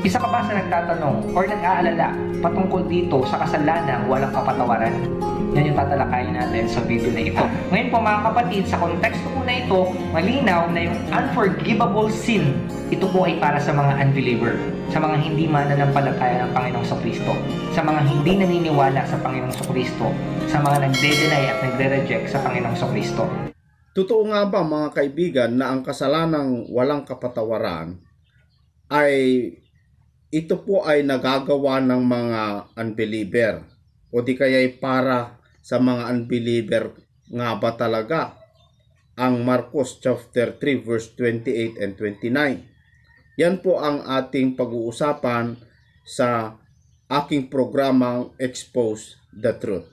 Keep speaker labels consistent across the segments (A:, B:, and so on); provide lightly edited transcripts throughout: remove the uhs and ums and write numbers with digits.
A: Isa ka ba sa nagtatanong or nag-aalala patungkol dito sa kasalanang walang kapatawaran? Yan yung tatalakayin natin sa video na ito. Ngayon po mga kapatid, sa konteksto po na ito, malinaw na yung unforgivable sin, ito po ay para sa mga unbeliever, sa mga hindi mananampalataya ng Panginoong Kristo, sa mga hindi naniniwala sa Panginoong Kristo, sa mga nagde-deny at nagre-reject sa Panginoong Kristo.
B: Totoo nga ba mga kaibigan na ang kasalanang walang kapatawaran ay ito po ay nagagawa ng mga unbeliever o di kaya ay para sa mga unbeliever nga ba talaga? Ang Marcos chapter 3 verse 28 and 29. Yan po ang ating pag-uusapan sa aking programang Expose the Truth.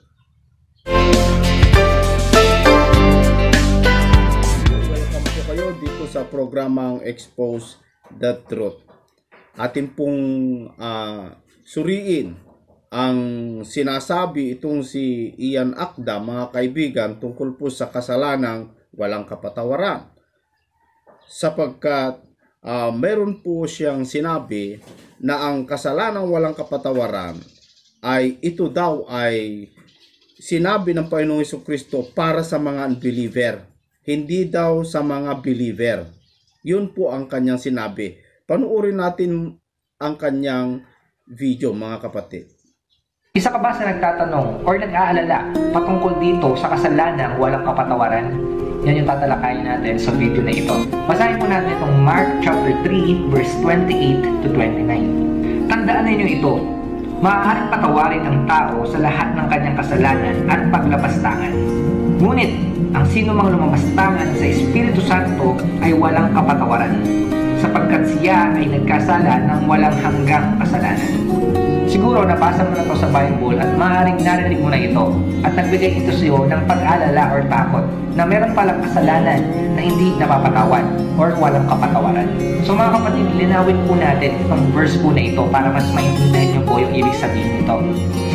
B: Welcome po kayo dito sa programang Expose the Truth. Atin pong suriin ang sinasabi itong si Ian Akda, mga kaibigan, tungkol po sa kasalanang walang kapatawaran. Sapagkat meron po siyang sinabi na ang kasalanang walang kapatawaran ay ito daw ay sinabi ng Panginoong Jesucristo para sa mga unbeliever, hindi daw sa mga believer. Yun po ang kanyang sinabi. Panuorin natin ang kanyang video mga kapatid.
A: Isa ka ba sa nagtatanong or nag-aalala patungkol dito sa kasalanang walang kapatawaran? Yan yung tatalakayin natin sa video na ito. Basahin po natin itong Mark chapter 3 verse 28 to 29. Tandaan ninyo ito, maaaring patawarin ng tao sa lahat ng kanyang kasalanan at paglapastangan. Ngunit, ang sino mang lumapastangan sa Espiritu Santo ay walang kapatawaran, sapagkat siya ay nagkasala ng walang hanggang kasalanan. Siguro nabasa mo na ito sa Bible at maaaring narinig mo na ito at nagbigay ito sa iyo ng pag-alala or takot na meron palang kasalanan na hindi napapatawad or walang kapatawaran. So mga kapatid, linawin po natin itong verse po na ito para mas maintindihan nyo po yung ibig sabihin nito.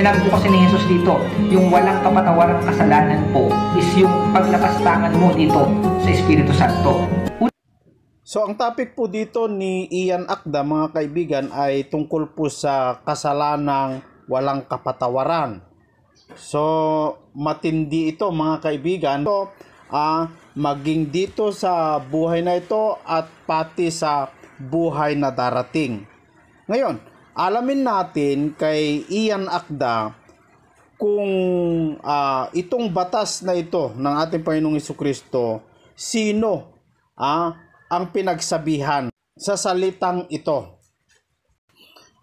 A: Sinabi po kasi ni Jesus dito, yung walang kapatawarang kasalanan po is yung paglapastangan mo dito sa Espiritu Santo.
B: So ang topic po dito ni Ian Akda, mga kaibigan, ay tungkol po sa kasalanang walang kapatawaran. So matindi ito mga kaibigan. So, maging dito sa buhay na ito at pati sa buhay na darating. Ngayon, alamin natin kay Ian Akda kung itong batas na ito ng ating Panginoong Jesucristo, sino ang pinagsabihan sa salitang ito.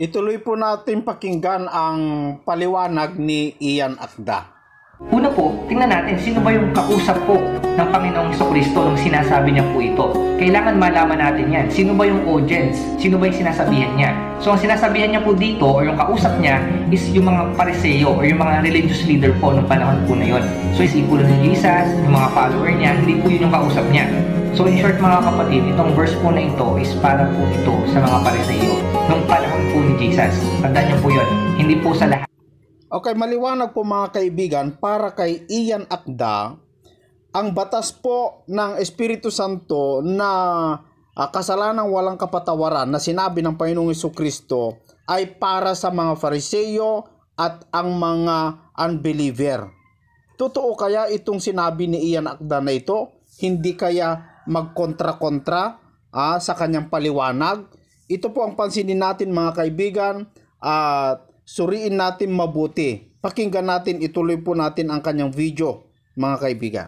B: Ituloy po natin pakinggan ang paliwanag ni Ian Akda.
A: Una po, tingnan natin sino ba yung kausap po ng Panginoong Kristo nung sinasabi niya po ito. Kailangan malaman natin yan. Sino ba yung audience? Sino ba yung sinasabihan niya? So ang sinasabihan niya po dito o yung kausap niya is yung mga Pariseo o yung mga religious leader po nung panahon po na yun. So isipulo ni Jesus, yung mga follower niya, hindi po yun yung kausap niya. So in short mga kapatid, itong verse po na ito is para po ito sa mga Pariseo nung panahon po ni Jesus. Tandaan niyo po yun, hindi po sa lahat.
B: Okay, maliwanag po mga kaibigan, para kay Ian Akda, ang batas po ng Espiritu Santo na kasalanang walang kapatawaran na sinabi ng Panginoong Jesucristo ay para sa mga Fariseo at ang mga unbeliever. Totoo kaya itong sinabi ni Ian Akda na ito? Hindi kaya magkontra-kontra sa kanyang paliwanag? Ito po ang pansinin natin mga kaibigan at suriin natin mabuti. Pakinggan natin, ituloy po natin ang kanyang video, mga kaibigan.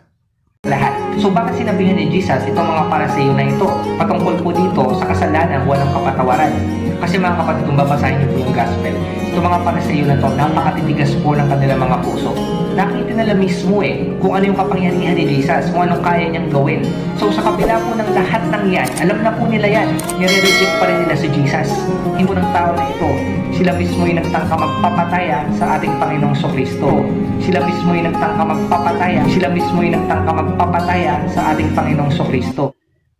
A: Lahat. So bakit sinabihan ni Jesus itong mga Pariseo na ito patungkol po dito sa kasalanan walang kapatawaran? Kasi mga kapatid, kung babasahin niyo po yung gospel, itong mga Pariseo na ito, napakatitigas po ng kanilang mga puso. Nakita nila mismo kung ano yung kapangyarihan ni Jesus, kung anong kaya niyang gawin. So sa kabila po ng lahat ng yan, alam na po nila yan, nire-reject pa rin nila si Jesus. Hindi ng tao na ito, sila mismo yung nagtangka magpapataya sa ating Panginoong Kristo. Sila mismo yung nagtangka magpapataya. Sila mismo yung nagtangka magpapataya sa ating Panginoong Kristo.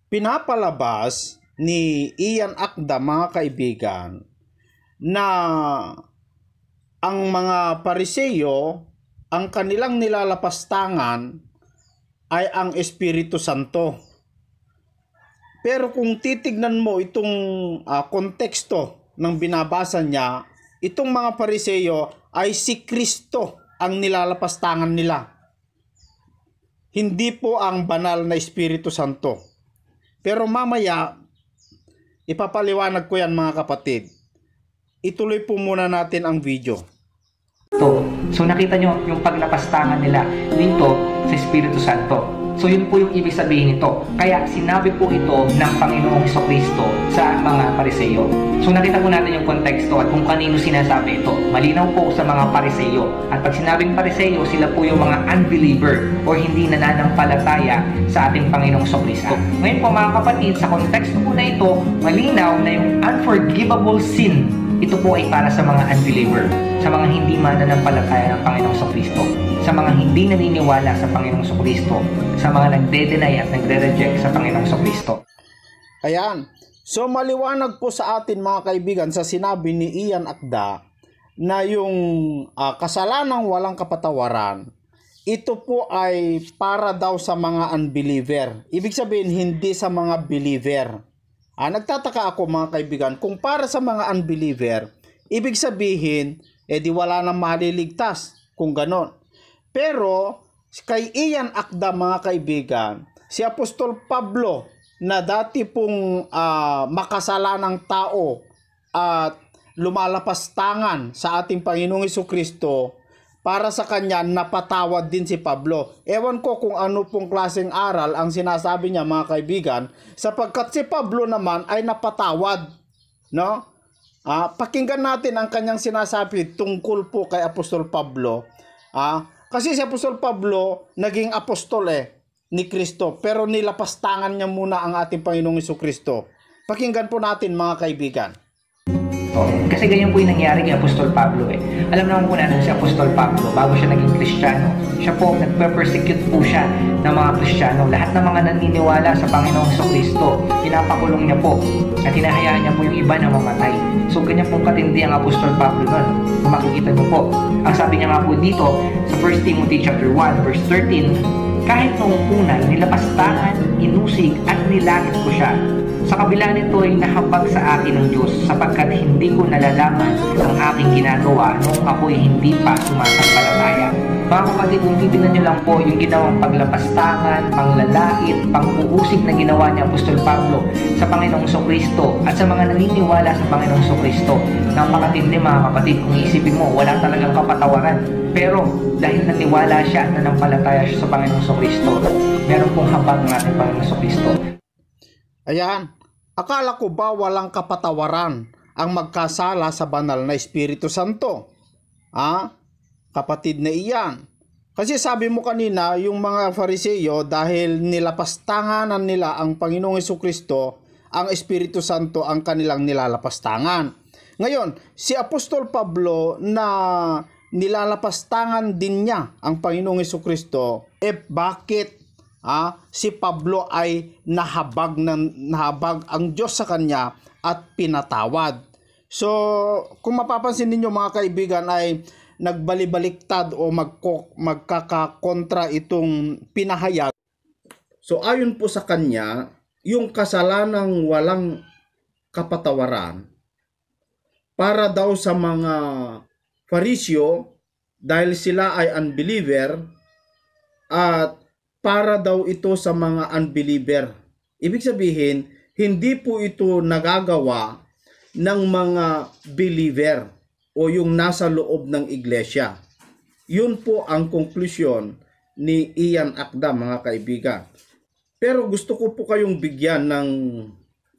B: Pinapalabas ni Ian Akda, mga kaibigan, na ang mga Pariseo, ang kanilang nilalapastangan ay ang Espiritu Santo. Pero kung titignan mo itong konteksto ng binabasa niya, itong mga Pariseo ay si Kristo ang nilalapastangan nila. Hindi po ang banal na Espiritu Santo. Pero mamaya, ipapaliwanag ko yan mga kapatid. Ituloy po muna natin ang video.
A: So nakita nyo yung paglapastangan nila dito sa Espiritu Santo. So yun po yung ibig sabihin nito. Kaya sinabi po ito ng Panginoong Jesucristo sa mga Pariseo. So nakita po natin yung konteksto at kung kanino sinasabi ito. Malinaw po sa mga Pariseo. At pag sinabing Pariseo, sila po yung mga unbeliever o hindi nananampalataya sa ating Panginoong Jesucristo. Ngayon po mga kapatid, sa konteksto po na ito, malinaw na yung unforgivable sin, ito po ay para sa mga unbeliever, sa mga hindi mananampalataya ng Panginoong Jesucristo, sa mga hindi naniniwala sa Panginoong Jesucristo, sa mga nagde-deny at nagre-reject sa Panginoong Jesucristo.
B: Ayan. So maliwanag po sa atin mga kaibigan sa sinabi ni Ian Akda na yung kasalanang walang kapatawaran, ito po ay para daw sa mga unbeliever. Ibig sabihin hindi sa mga believer. Nagtataka ako mga kaibigan, kung para sa mga unbeliever, ibig sabihin, di wala nang maliligtas kung ganon. Pero, kay Ian Akda mga kaibigan, si Apostol Pablo, na dati pong makasalanang tao at lumalapastangan sa ating Panginoong Jesucristo, para sa kanya napatawad din si Pablo. Ewan ko kung ano pong klaseng aral ang sinasabi niya mga kaibigan, sapagkat si Pablo naman ay napatawad, no? Pakinggan natin ang kanyang sinasabi tungkol po kay Apostol Pablo. Kasi si Apostol Pablo naging apostol ni Kristo, pero nilapastangan niya muna ang ating Panginoong Jesucristo. Pakinggan po natin mga kaibigan.
A: Kasi ganyan po yung nangyari kay Apostol Pablo Alam naman po natin si Apostol Pablo, bago siya naging Kristiyano, siya po, nagpe-persecute po siya ng mga Kristiyano. Lahat ng mga naniniwala sa Panginoong Jesucristo, pinapakulong niya po at hinahayaan niya po yung iba na mamatay. So ganyan pong katindi ang Apostol Pablo nun. Kung makikita niyo po, ang sabi niya nga po dito sa 1 Timothy chapter 1 verse 13, kahit noong una, nilapastangan, inusig at nilangit ko siya. Sa kabila nito ay nahabag sa akin ng Diyos sapagkat hindi ko nalalaman ang aking ginagawa noong ako'y hindi pa sumasampalataya. Mga kapatid, kung titignan nyo lang po yung ginawang paglapastangan, panglalait, pang-uusig na ginawa ni Apostol Pablo sa Panginoong Jesucristo at sa mga naniniwala sa Panginoong Jesucristo. Napakatindi mga kapatid, kung isipin mo, wala talagang kapatawaran. Pero dahil naniwala siya at nanampalataya siya sa Panginoong Jesucristo, meron pong habag ng ating Panginoong Jesucristo.
B: Ayan, akala ko ba walang kapatawaran ang magkasala sa banal na Espiritu Santo? Kapatid na iyan. Kasi sabi mo kanina, yung mga Fariseo, dahil nilapastanganan nila ang Panginoong Jesucristo, ang Espiritu Santo ang kanilang nilalapastangan. Ngayon, si Apostol Pablo na nilalapastangan din niya ang Panginoong Jesucristo, bakit si Pablo ay nahabag ang Diyos sa kanya at pinatawad? So, kung mapapansin ninyo mga kaibigan ay nagbalibaliktad o magkakakontra itong pinahayag. So, ayon po sa kanya, yung kasalanang walang kapatawaran para daw sa mga Fariseo dahil sila ay unbeliever at para daw ito sa mga unbeliever. Ibig sabihin, hindi po ito nagagawa ng mga believer o yung nasa loob ng iglesia. Yun po ang konklusyon ni Ian Akda mga kaibigan. Pero gusto ko po kayong bigyan ng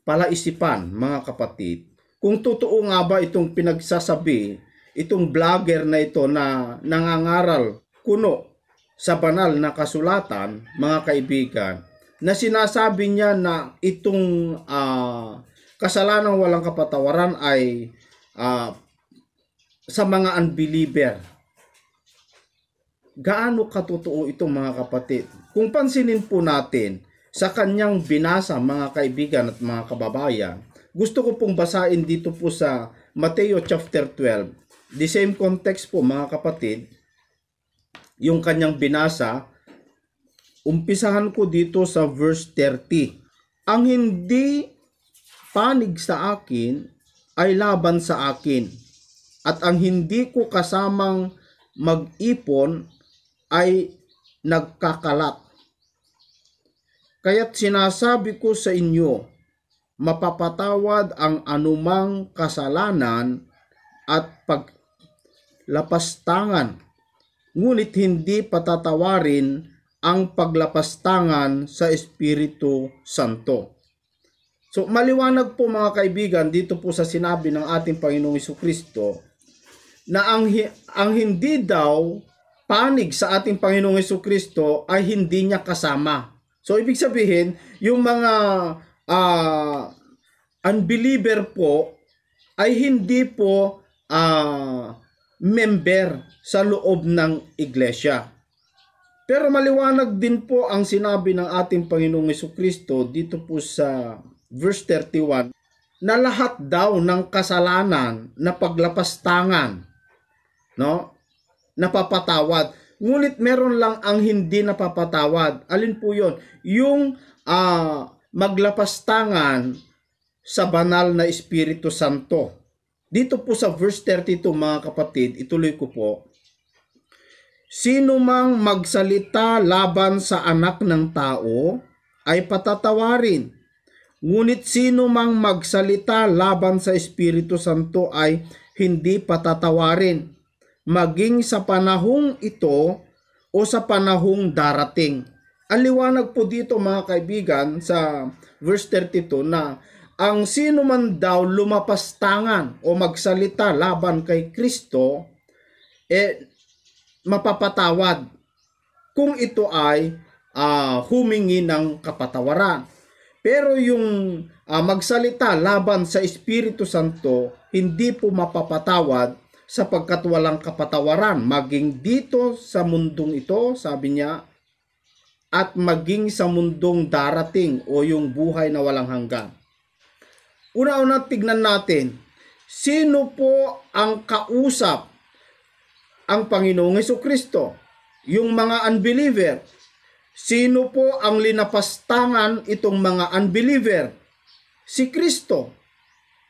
B: palaisipan mga kapatid. Kung totoo nga ba itong pinagsasabi, itong vlogger na ito na nangangaral kuno sa banal na kasulatan, mga kaibigan, na sinasabi niya na itong kasalanang walang kapatawaran ay sa mga unbeliever. Gaano katotoo ito mga kapatid? Kung pansinin po natin sa kanyang binasa mga kaibigan at mga kababayan, gusto ko pong basahin dito po sa Mateo chapter 12. The same context po mga kapatid, yung kanyang binasa, umpisahan ko dito sa verse 30. Ang hindi panig sa akin ay laban sa akin, at ang hindi ko kasamang mag-ipon ay nagkakalat. Kaya't sinasabi ko sa inyo, mapapatawad ang anumang kasalanan at paglapastangan, ngunit hindi patatawarin ang paglapastangan sa Espiritu Santo. So maliwanag po mga kaibigan dito po sa sinabi ng ating Panginoong Jesucristo na ang hindi daw panig sa ating Panginoong Jesucristo ay hindi niya kasama. So ibig sabihin, yung mga unbeliever po ay hindi po member sa loob ng iglesia. Pero maliwanag din po ang sinabi ng ating Panginoong Jesucristo dito po sa verse 31 na lahat daw ng kasalanan na paglapastangan, no, napapatawad. Ngunit meron lang ang hindi napapatawad. Alin po yun? Yung maglapastangan sa banal na Espiritu Santo. Dito po sa verse 32 mga kapatid, ituloy ko po. Sino mang magsalita laban sa anak ng tao ay patatawarin. Ngunit sino mang magsalita laban sa Espiritu Santo ay hindi patatawarin, maging sa panahong ito o sa panahong darating. Ang liwanag po dito mga kaibigan sa verse 32 na ang sino man daw lumapastangan o magsalita laban kay Kristo mapapatawad kung ito ay humingi ng kapatawaran. Pero yung magsalita laban sa Espiritu Santo, hindi po mapapatawad sapagkat walang kapatawaran. Maging dito sa mundong ito, sabi niya, at maging sa mundong darating o yung buhay na walang hanggan. Una-una tignan natin, sino po ang kausap ang Panginoong Jesucristo? Yung mga unbeliever. Sino po ang linapastangan itong mga unbeliever? Si Kristo.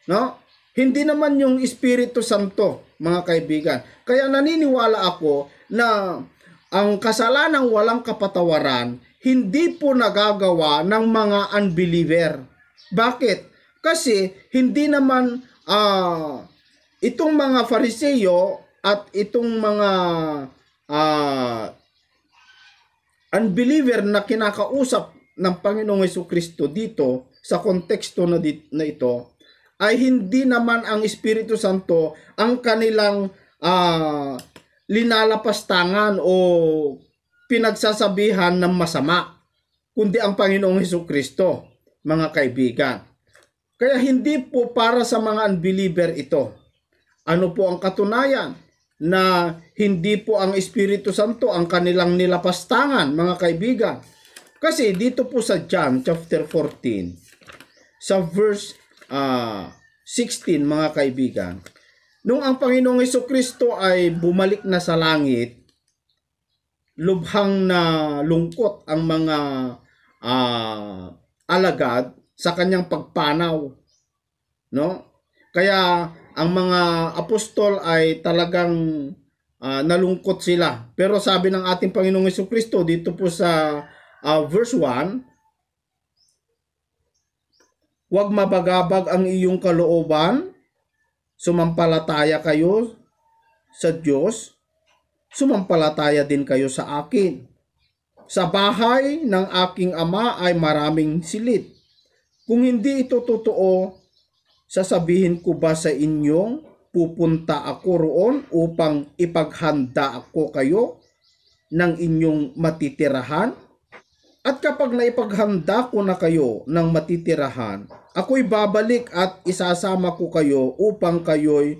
B: No? Hindi naman yung Espiritu Santo, mga kaibigan. Kaya naniniwala ako na ang kasalanang walang kapatawaran hindi po nagagawa ng mga unbeliever. Bakit? Kasi hindi naman itong mga Fariseo at itong mga unbeliever na kinakausap ng Panginoong Jesucristo dito sa konteksto na ito ay hindi naman ang Espiritu Santo ang kanilang linalapastangan o pinagsasabihan ng masama, kundi ang Panginoong Jesucristo, mga kaibigan. Kaya hindi po para sa mga unbeliever ito. Ano po ang katunayan? Na hindi po ang Espiritu Santo ang kanilang nilapastangan, mga kaibigan. Kasi dito po sa John chapter 14, sa verse 16, mga kaibigan, nung ang Panginoong Jesucristo ay bumalik na sa langit, lubhang na lungkot ang mga alagad sa kanyang pagpanaw, no? Kaya ang mga apostol ay talagang nalungkot sila. Pero sabi ng ating Panginoong Jesucristo dito po sa verse 1, huwag mabagabag ang iyong kalooban, sumampalataya kayo sa Diyos, sumampalataya din kayo sa akin. Sa bahay ng aking ama ay maraming silid. Kung hindi ito totoo, sasabihin ko ba sa inyong pupunta ako roon upang ipaghanda ako kayo ng inyong matitirahan? At kapag naipaghanda ko na kayo ng matitirahan, ako'y babalik at isasama ko kayo upang kayo'y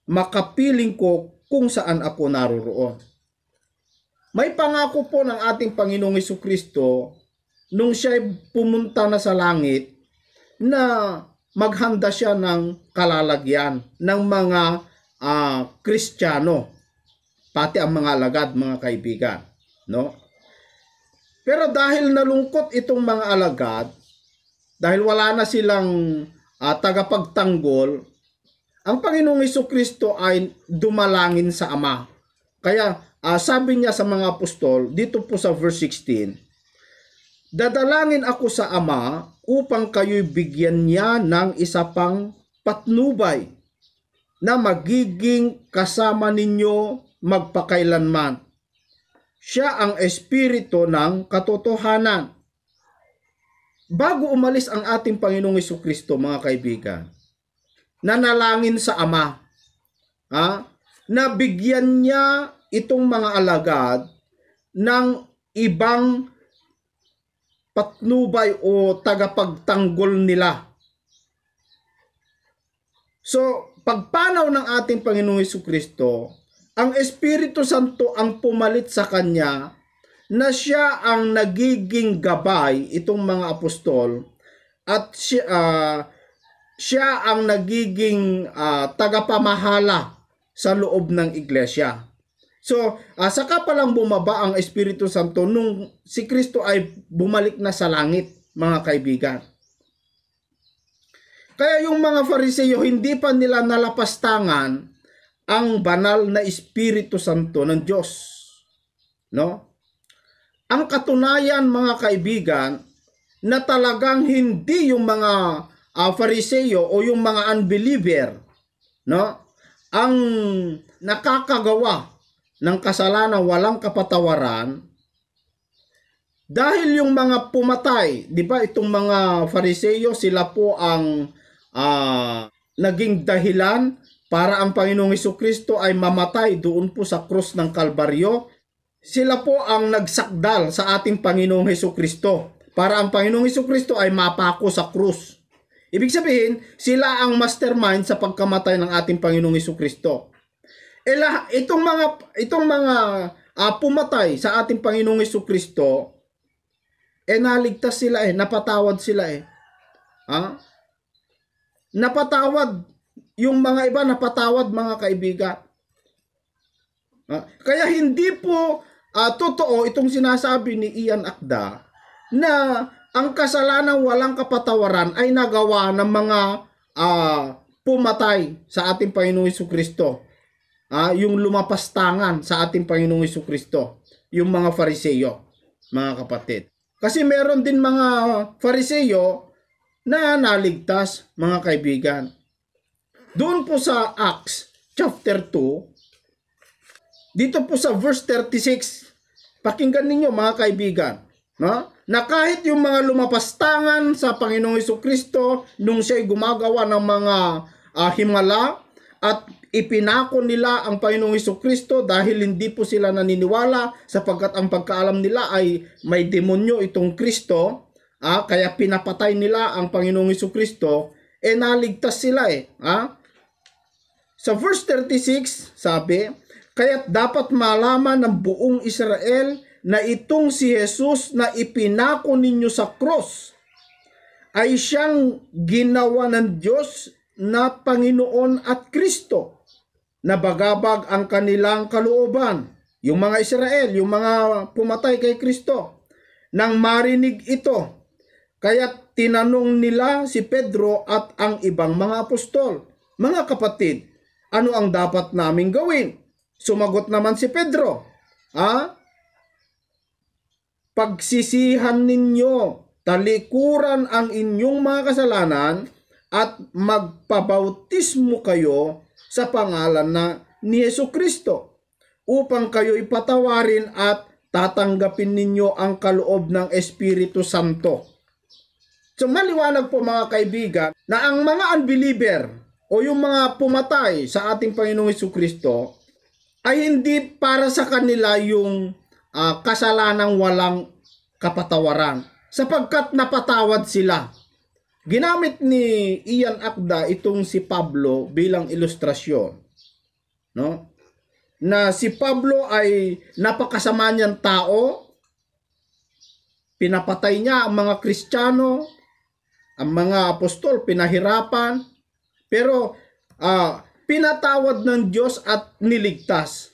B: makapiling ko kung saan ako naroroon. May pangako po ng ating Panginoong Jesucristo nung siya'y pumunta na sa langit na maghanda siya ng kalalagyan ng mga Kristiyano, pati ang mga alagad, mga kaibigan, no? Pero dahil nalungkot itong mga alagad, dahil wala na silang tagapagtanggol, ang Panginoong Hesukristo ay dumalangin sa Ama. Kaya sabi niya sa mga apostol, dito po sa verse 16, dadalangin ako sa Ama upang kayo'y bigyan niya ng isa pang patnubay na magiging kasama ninyo magpakailanman. Siya ang Espiritu ng katotohanan. Bago umalis ang ating Panginoong Hesukristo, mga kaibigan, nanalangin sa Ama, na bigyan niya itong mga alagad ng ibang patnubay o tagapagtanggol nila. So, pagpanaw ng ating Panginoong Hesukristo, ang Espiritu Santo ang pumalit sa Kanya na siya ang nagiging gabay itong mga apostol at siya ang nagiging tagapamahala sa loob ng iglesia. So, saka pa lang bumaba ang Espiritu Santo nung si Kristo ay bumalik na sa langit, mga kaibigan. Kaya yung mga Fariseo, hindi pa nila nalapastangan ang banal na Espiritu Santo ng Diyos. No? Ang katunayan, mga kaibigan, na talagang hindi yung mga Fariseo o yung mga unbeliever, no, ang nakakagawa ng kasalanan walang kapatawaran, dahil yung mga pumatay, di ba, itong mga Fariseo, sila po ang naging dahilan para ang Panginoong Hesukristo ay mamatay doon po sa krus ng Kalbaryo. Sila po ang nagsakdal sa ating Panginoong Hesukristo para ang Panginoong Hesukristo ay mapako sa krus. Ibig sabihin, sila ang mastermind sa pagkamatay ng ating Panginoong Hesukristo. Itong mga pumatay sa ating Panginoong Hesukristo, naligtas sila napatawad sila Napatawad. Yung mga iba napatawad, mga kaibigan. Kaya hindi po totoo itong sinasabi ni Ian Akda na ang kasalanan walang kapatawaran ay nagawa ng mga pumatay sa ating Panginoong Hesukristo. Yung lumapastangan sa ating Panginoong Hesukristo, yung mga Fariseo, mga kapatid. Kasi meron din mga Fariseo na naligtas, mga kaibigan. Doon po sa Acts chapter 2, dito po sa verse 36, pakinggan ninyo, mga kaibigan, no? Na kahit yung mga lumapastangan sa Panginoong Hesukristo nung siya'y gumagawa ng mga himala at ipinako nila ang Panginoong Hesukristo dahil hindi po sila naniniwala sapagkat ang pagkaalam nila ay may demonyo itong Kristo, kaya pinapatay nila ang Panginoong Hesukristo, naligtas sila Sa verse 36, sabi, kaya't dapat malaman ng buong Israel na itong si Jesus na ipinako ninyo sa cross ay siyang ginawa ng Diyos na Panginoon at Kristo, na bagabag ang kanilang kalooban. Yung mga Israel, yung mga pumatay kay Kristo, nang marinig ito, kaya tinanong nila si Pedro at ang ibang mga apostol, mga kapatid, ano ang dapat naming gawin? Sumagot naman si Pedro, pagsisihan ninyo, talikuran ang inyong mga kasalanan at magpabautismo kayo sa pangalan ni Hesukristo upang kayo ipatawarin at tatanggapin ninyo ang kaloob ng Espiritu Santo. So maliwanag po, mga kaibigan, na ang mga unbeliever o yung mga pumatay sa ating Panginoong Hesukristo ay hindi para sa kanila yung kasalanang walang kapatawaran, sapagkat napatawad sila. Ginamit ni Ian Akda itong si Pablo bilang ilustrasyon, no? Na si Pablo ay napakasama niyang tao, pinapatay niya ang mga Kristiyano, ang mga apostol pinahirapan, pero pinatawad ng Diyos at niligtas.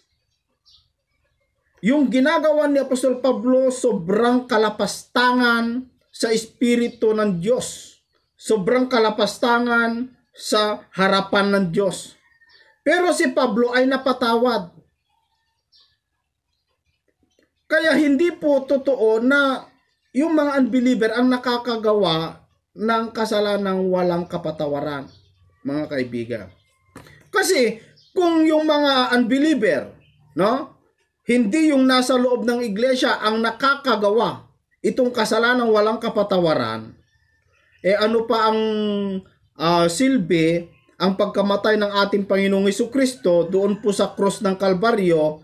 B: Yung ginagawa ni Apostol Pablo, sobrang kalapastangan sa Espiritu ng Diyos. sobrang kalapastangan sa harapan ng Diyos. Pero si Pablo ay napatawad. Kaya hindi po totoo na yung mga unbeliever ang nakakagawa ng kasalanang walang kapatawaran, mga kaibigan. Kasi kung yung mga unbeliever, no, hindi yung nasa loob ng iglesia ang nakakagawa itong kasalanang walang kapatawaran, ano pa ang silbi, ang pagkamatay ng ating Panginoong Hesukristo doon po sa krus ng Kalbaryo,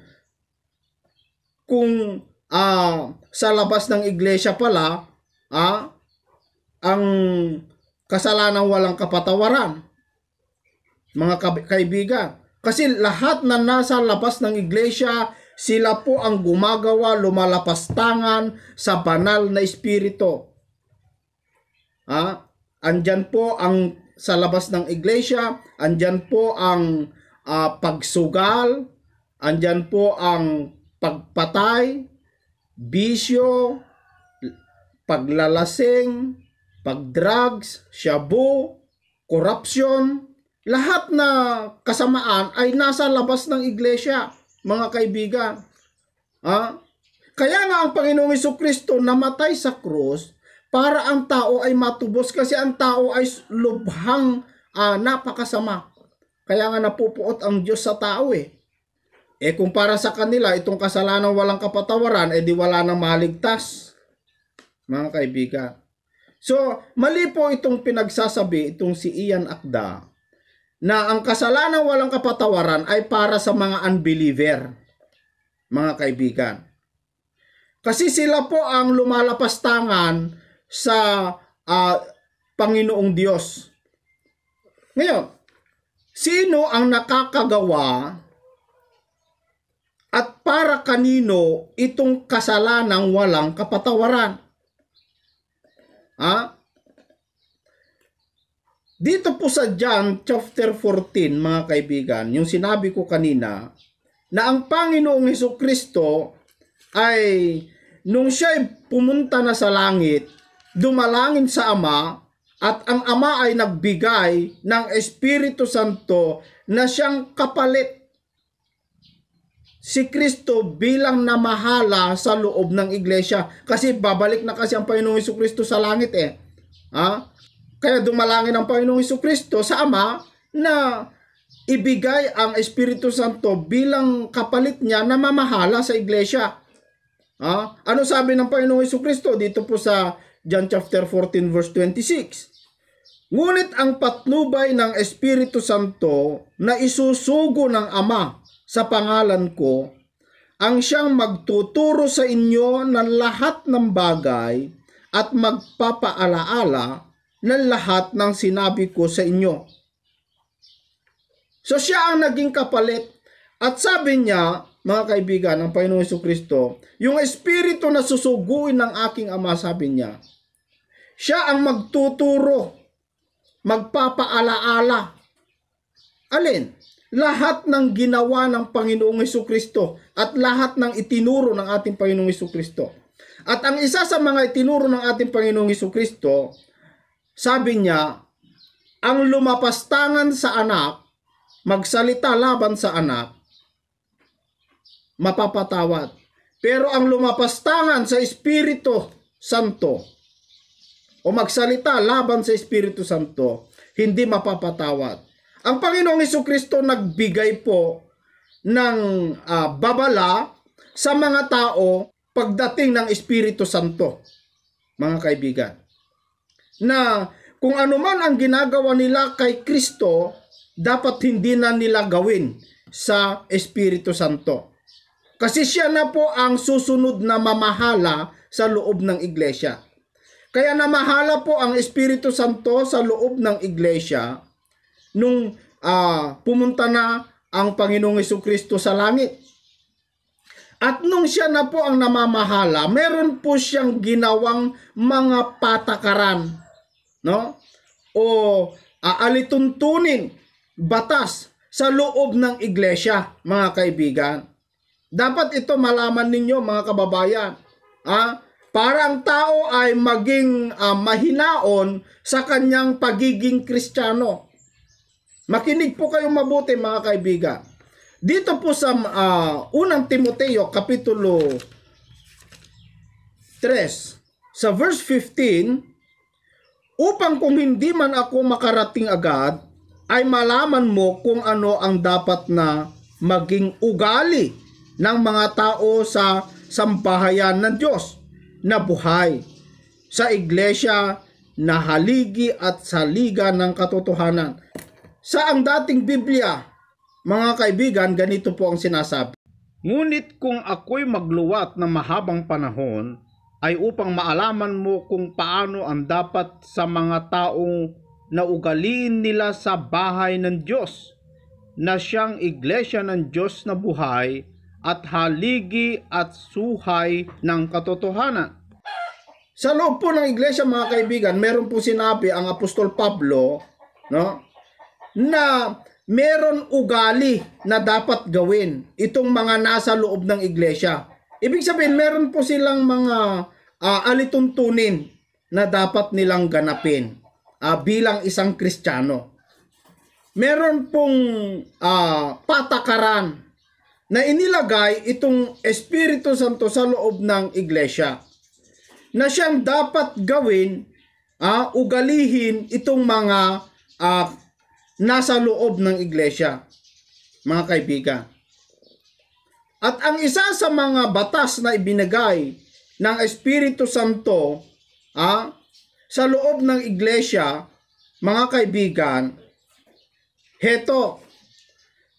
B: kung sa labas ng iglesia pala ang kasalanang walang kapatawaran, mga kaibigan. Kasi lahat na nasa labas ng iglesia, sila po ang gumagawa, lumalapastangan sa banal na espiritu. Andyan po ang sa labas ng iglesia, andyan po ang pagsugal, andyan po ang pagpatay, bisyo, paglalasing, pagdrugs, shabu, corruption, lahat na kasamaan ay nasa labas ng iglesia, mga kaibigan. Kaya nga ang Panginoong Hesukristo namatay sa krus para ang tao ay matubos, kasi ang tao ay lubhang napakasama. Kaya nga napupuot ang Diyos sa tao kung para sa kanila itong kasalanan walang kapatawaran, di wala nang maligtas, mga kaibigan. So, mali po itong pinagsasabi itong si Ian Akda na ang kasalanan walang kapatawaran ay para sa mga unbeliever, mga kaibigan. Kasi sila po ang lumalapastangan sa Panginoong Diyos. Ngayon, sino ang nakakagawa at para kanino itong kasalanang walang kapatawaran? Dito po sa John chapter 14, mga kaibigan, yung sinabi ko kanina, na ang Panginoong Hesukristo ay nung siya'y pumunta na sa langit, dumalangin sa Ama, at ang Ama ay nagbigay ng Espiritu Santo na siyang kapalit si Kristo bilang namahala sa loob ng iglesia. Kasi babalik na kasi ang Panginoong Hesukristo sa langit Kaya dumalangin ang Panginoong Hesukristo sa Ama na ibigay ang Espiritu Santo bilang kapalit niya na mamahala sa iglesia. Ano sabi ng Panginoong Hesukristo dito po sa John chapter 14 verse 26? Ngunit ang patnubay ng Espiritu Santo na isusugo ng Ama sa pangalan ko, ang siyang magtuturo sa inyo ng lahat ng bagay at magpapaalaala ng lahat ng sinabi ko sa inyo. So siya ang naging kapalit. At sabi niya, mga kaibigan, ng Panginoong Hesukristo, yung Espiritu na susuguin ng aking Ama, sabi niya, siya ang magtuturo, magpapaalaala. Alin? Lahat ng ginawa ng Panginoong Hesukristo at lahat ng itinuro ng ating Panginoong Hesukristo. At ang isa sa mga itinuro ng ating Panginoong Hesukristo, sabi niya, ang lumapastangan sa anak, magsalita laban sa anak, mapapatawad. Pero ang lumapastangan sa Espiritu Santo o magsalita laban sa Espiritu Santo, hindi mapapatawad. Ang Panginoong Hesukristo nagbigay po ng babala sa mga tao pagdating ng Espiritu Santo, mga kaibigan. Na kung ano man ang ginagawa nila kay Kristo, dapat hindi na nila gawin sa Espiritu Santo. Kasi siya na po ang susunod na mamahala sa loob ng iglesia. Kaya namahala po ang Espiritu Santo sa loob ng iglesia nung pumunta na ang Panginoong Hesukristo sa langit. At nung siya na po ang namamahala, meron po siyang ginawang mga patakaran, no? O alituntunin, batas sa loob ng iglesia, mga kaibigan. Dapat ito malaman ninyo, mga kababayan, para ang tao ay maging mahinaon sa kanyang pagiging Kristiyano. Makinig po kayong mabuti mga kaibigan. Dito po sa unang Timoteo kapitulo 3 sa verse 15, upang kung hindi man ako makarating agad, ay malaman mo kung ano ang dapat na maging ugali ng mga tao sa sambahayan ng Diyos na buhay, sa iglesia na haligi at saliga ng katotohanan. Sa ang dating Biblia, mga kaibigan, ganito po ang sinasabi. Ngunit kung ako'y magluwat ng mahabang panahon, ay upang maalaman mo kung paano ang dapat sa mga taong naugaliin nila sa bahay ng Diyos, na siyang iglesia ng Diyos na buhay at haligi at suhay ng katotohanan. Sa loob po ng iglesia mga kaibigan, meron po sinabi ang Apostol Pablo, no, na meron ugali na dapat gawin itong mga nasa loob ng iglesia. Ibig sabihin, meron po silang mga alituntunin na dapat nilang ganapin bilang isang Kristiyano. Meron pong patakaran na inilagay itong Espiritu Santo sa loob ng iglesia na siyang dapat gawin, ugalihin itong mga nasa loob ng iglesia, mga kaibigan. At ang isa sa mga batas na ibinigay ng Espiritu Santo sa loob ng iglesia, mga kaibigan, heto,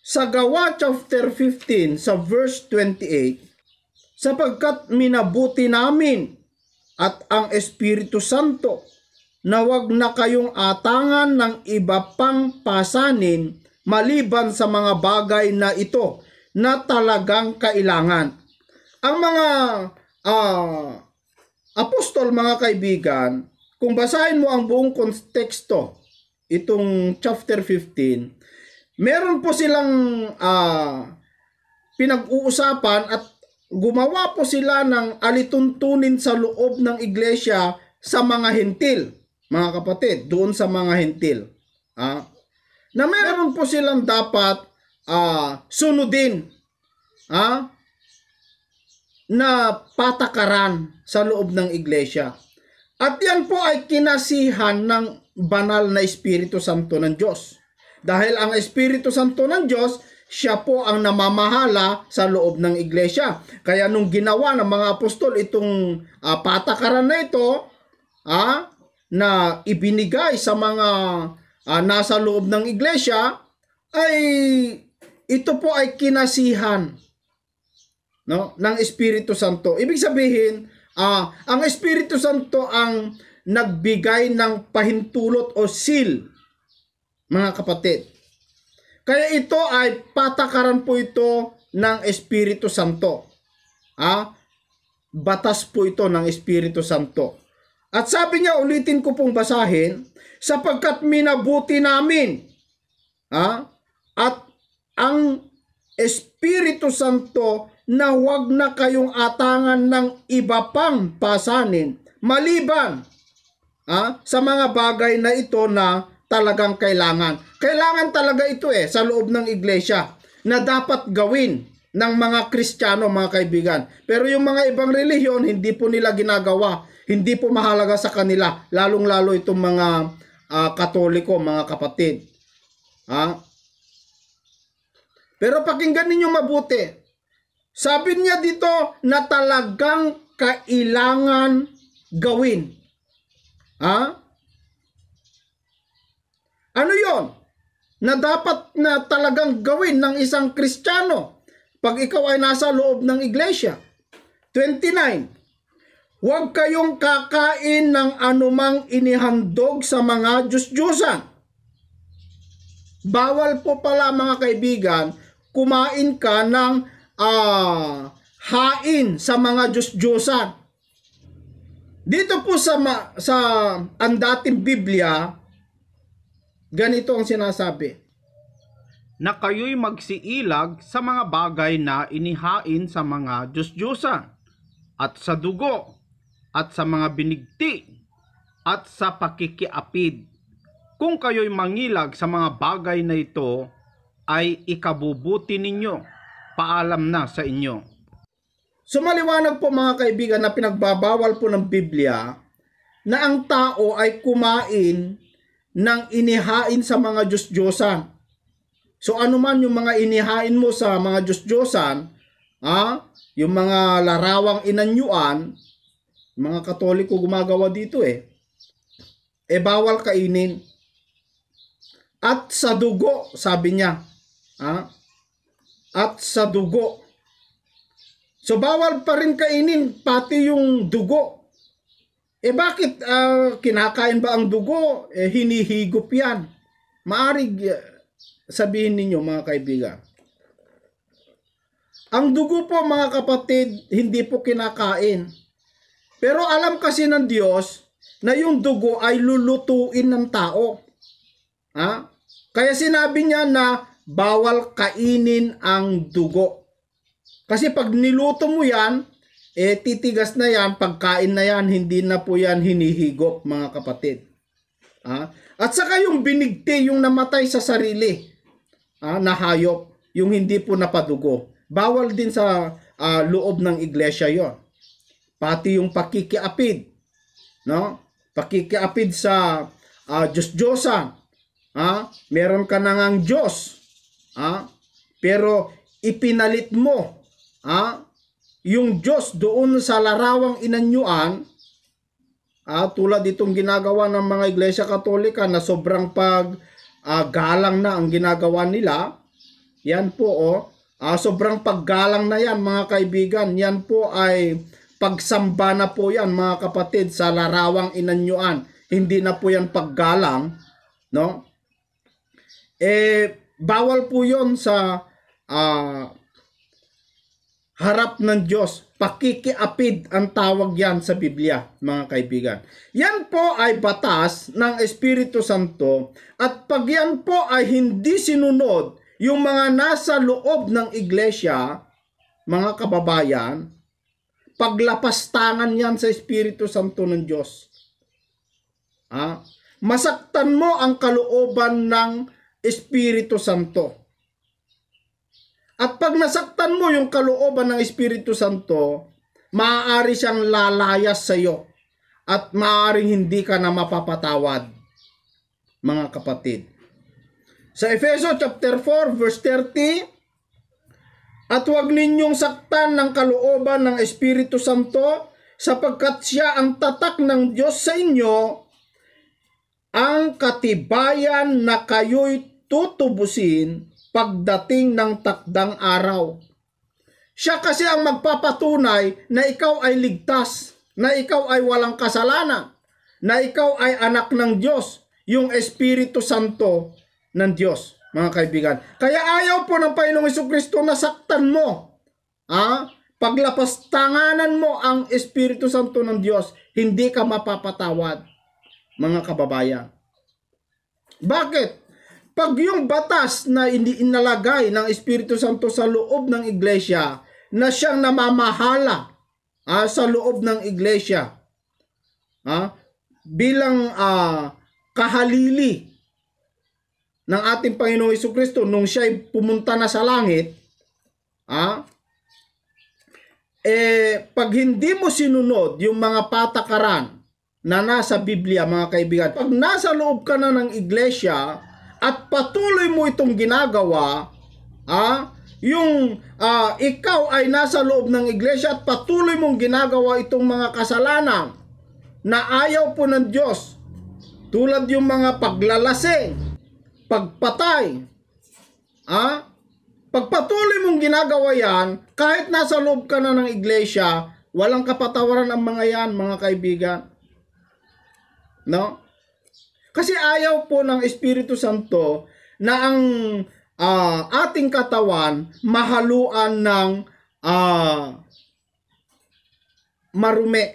B: sa Gawa chapter 15 sa verse 28, sapagkat minabuti namin at ang Espiritu Santo na wag na kayong atangan ng iba pang pasanin maliban sa mga bagay na ito na talagang kailangan. Ang mga apostol, mga kaibigan, kung basahin mo ang buong konteksto, itong chapter 15, meron po silang pinag-uusapan at gumawa po sila ng alituntunin sa loob ng iglesia sa mga hentil, mga kapatid, doon sa mga hentil. Na meron po silang dapat sunudin na patakaran sa loob ng iglesia. At yan po ay kinasihan ng banal na Espiritu Santo ng Diyos. Dahil ang Espiritu Santo ng Diyos, siya po ang namamahala sa loob ng iglesia. Kaya nung ginawa ng mga apostol itong patakaran na ito, na ibinigay sa mga nasa loob ng iglesia, ay ito po ay kinasihan, no, ng Espiritu Santo. Ibig sabihin, ang Espiritu Santo ang nagbigay ng pahintulot o seal, mga kapatid. Kaya ito ay patakaran po ito ng Espiritu Santo. Batas po ito ng Espiritu Santo. At sabi niya, ulitin ko pong basahin, sapagkat minabuti namin, at ang Espiritu Santo na wag na kayong atangan ng iba pang pasanin, maliban sa mga bagay na ito na talagang kailangan. Kailangan talaga ito sa loob ng iglesia na dapat gawin ng mga Kristiyano, mga kaibigan. Pero yung mga ibang relihiyon, hindi po nila ginagawa. Hindi po mahalaga sa kanila, lalong-lalo itong mga Katoliko, mga kapatid. Pero pakinggan ninyo mabuti. Sabi niya dito na talagang kailangan gawin. Ano yon? Na dapat na talagang gawin ng isang Kristiyano pag ikaw ay nasa loob ng iglesia. 29. Huwag kayong kakain ng anumang inihandog sa mga Diyos-Diyosan. Bawal po pala, mga kaibigan, kumain ka ng hain sa mga Diyos-Diyosan. Dito po sa ang dating Biblia, ganito ang sinasabi. Na kayo'y magsiilag sa mga bagay na inihain sa mga Diyos-Diyosan at sa dugo at sa mga binigti at sa pakikiapid. Kung kayo'y mangilag sa mga bagay na ito, ay ikabubuti ninyo. Paalam na sa inyo. So maliwanag po mga kaibigan na pinagbabawal po ng Biblia na ang tao ay kumain ng inihain sa mga Diyos-Diyosan. So ano man yung mga inihain mo sa mga Diyos-Diyosan, yung mga larawang inanyuan, mga Katoliko gumagawa dito bawal kainin. At sa dugo, sabi niya, at sa dugo. So bawal pa rin kainin pati yung dugo. Bakit kinakain ba ang dugo? Hinihigop yan. Maaring sabihin ninyo mga kaibigan. Ang dugo po mga kapatid, hindi po kinakain. Pero alam kasi ng Diyos na yung dugo ay lulutuin ng tao. Kaya sinabi niya na bawal kainin ang dugo. Kasi pag niluto mo yan, titigas na yan, pagkain na yan, hindi na po yan hinihigop mga kapatid. At saka yung binigti, yung namatay sa sarili, na hayop, yung hindi po napadugo. Bawal din sa loob ng iglesia yon. Pati yung pakikiapid, no? Pakikiapid sa Diyos-Diyosan. Meron ka na ngang Diyos. Pero ipinalit mo yung Diyos doon sa larawang inanyuan, tulad itong ginagawa ng mga iglesia katolika na sobrang galang na ang ginagawa nila. Yan po sobrang paggalang na yan mga kaibigan. Yan po ay pagsamba na po yan mga kapatid sa larawang inanyuan. Hindi na po yan paggalang, no? Bawal po yon sa harap ng Diyos. Pakikiapid ang tawag yan sa Biblia, mga kaibigan. Yan po ay batas ng Espiritu Santo, at pag yan po ay hindi sinunod yung mga nasa loob ng iglesia, mga kababayan, paglapastangan yan sa Espiritu Santo ng Diyos. Masaktan mo ang kalooban ng Espiritu Santo. At pag nasaktan mo yung kalooban ng Espiritu Santo, maaari siyang lalayas sa iyo at maaaring hindi ka na mapapatawad, mga kapatid. Sa Efeso chapter 4 verse 30, at huwag ninyong saktan ng kalooban ng Espiritu Santo, sapagkat siya ang tatak ng Diyos sa inyo, ang katibayan na kayo'y tutubusin pagdating ng takdang araw. Siya kasi ang magpapatunay na ikaw ay ligtas, na ikaw ay walang kasalanan, na ikaw ay anak ng Diyos, yung Espiritu Santo ng Diyos, mga kaibigan. Kaya ayaw po ng Panginoong Jesucristo na saktan mo. Paglapastanganan mo ang Espiritu Santo ng Diyos, hindi ka mapapatawad, mga kababayan. Bakit? Pag yung batas na inalagay ng Espiritu Santo sa loob ng iglesia, na siyang namamahala sa loob ng iglesia, bilang kahalili ng ating Panginoong Jesucristo nung siya'y pumunta na sa langit, pag hindi mo sinunod yung mga patakaran na nasa Biblia, mga kaibigan, pag nasa loob ka na ng iglesia at patuloy mo itong ginagawa, yung ikaw ay nasa loob ng iglesia at patuloy mong ginagawa itong mga kasalanan na ayaw po ng Diyos, tulad yung mga paglalasing, pagpatay, pagpatuloy mong ginagawa yan, kahit nasa loob ka na ng iglesia, walang kapatawaran ang mga yan, mga kaibigan. No? Kasi ayaw po ng Espiritu Santo na ang ating katawan mahaluan ng marumi.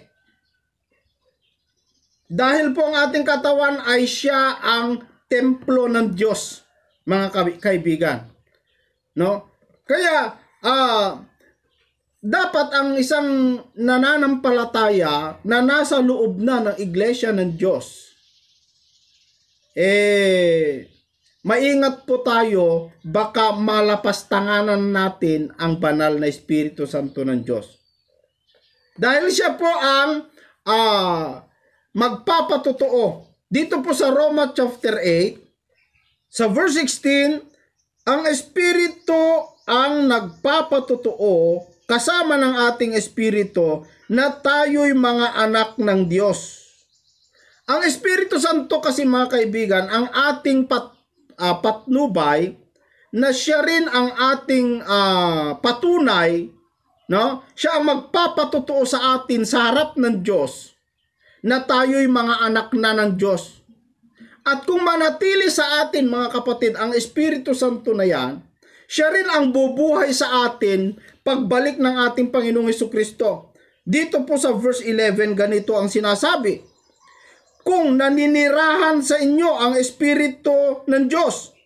B: Dahil po ang ating katawan ay siya ang templo ng Diyos, mga kaibigan. No? Kaya dapat ang isang nananampalataya na nasa loob na ng iglesia ng Diyos, maingat po tayo, baka malapastanganan natin ang banal na Espiritu Santo ng Diyos. Dahil siya po ang magpapatotoo. Dito po sa Roma chapter 8, sa verse 16, ang Espiritu ang nagpapatotoo kasama ng ating Espiritu na tayo'y mga anak ng Diyos. Ang Espiritu Santo kasi mga kaibigan, ang ating patnubay, na siya rin ang ating patunay, no? Siya ang magpapatotoo sa atin sa harap ng Diyos na tayo'y mga anak na ng Diyos. At kung manatili sa atin mga kapatid ang Espiritu Santo na yan, siya rin ang bubuhay sa atin pagbalik ng ating Panginoong Hesukristo. Dito po sa verse 11, ganito ang sinasabi: kung naninirahan sa inyo ang Espiritu ng Diyos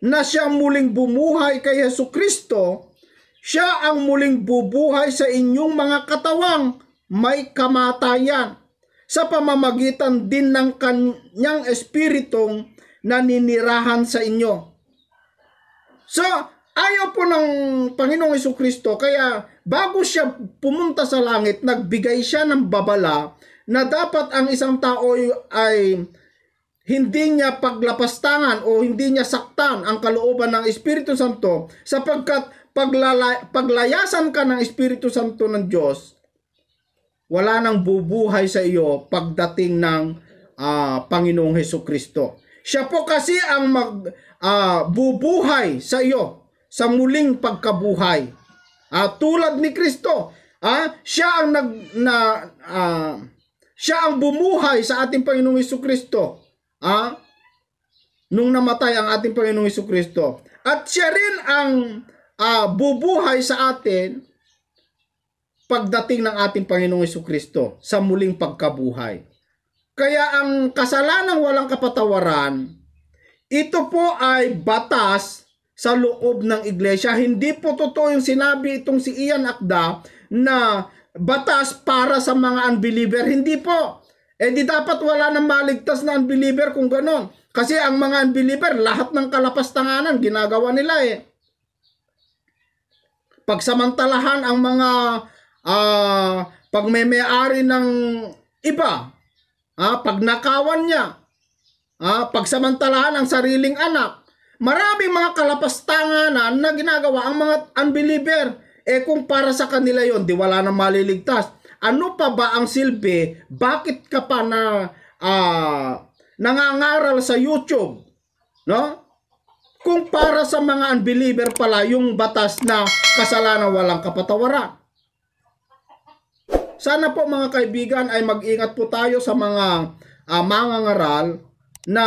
B: na siya muling bumuhay kay Hesukristo, siya ang muling bubuhay sa inyong mga katawang may kamatayan sa pamamagitan din ng kanyang Espiritong naninirahan sa inyo. So, ayaw po ng Panginoong Hesukristo, kaya bago siya pumunta sa langit, nagbigay siya ng babala na dapat ang isang tao ay hindi niya paglapastangan o hindi niya saktan ang kalooban ng Espiritu Santo, sapagkat paglayasan ka ng Espiritu Santo ng Diyos, wala nang bubuhay sa iyo pagdating ng Panginoong Hesukristo. Siya po kasi ang bubuhay sa iyo sa muling pagkabuhay. Tulad ni Kristo, siya ang bumuhay sa ating Panginoong Hesukristo. Nung namatay ang ating Panginoong Hesukristo. At siya rin ang bubuhay sa atin pagdating ng ating Panginoong Hesukristo sa muling pagkabuhay. Kaya ang kasalanang walang kapatawaran, ito po ay batas sa loob ng iglesia. Hindi po totoo yung sinabi itong si Ian Akda na batas para sa mga unbeliever. Hindi po. Di dapat wala nang maligtas na unbeliever kung ganon. Kasi ang mga unbeliever, lahat ng kalapastanganan ginagawa nila Pagsamantalahan ang mga pagmemeari ng iba, pagnakawan niya, pagsamantalahan ang sariling anak. Maraming mga kalapastanganan na ginagawa ang mga unbeliever. Kung para sa kanila yon, di wala nang maliligtas. Ano pa ba ang silbi? Bakit ka pa nangangaral sa YouTube? No? Kung para sa mga unbeliever pala yung batas na kasalanan walang kapatawaran. Sana po mga kaibigan ay mag-ingat po tayo sa mga mangangaral na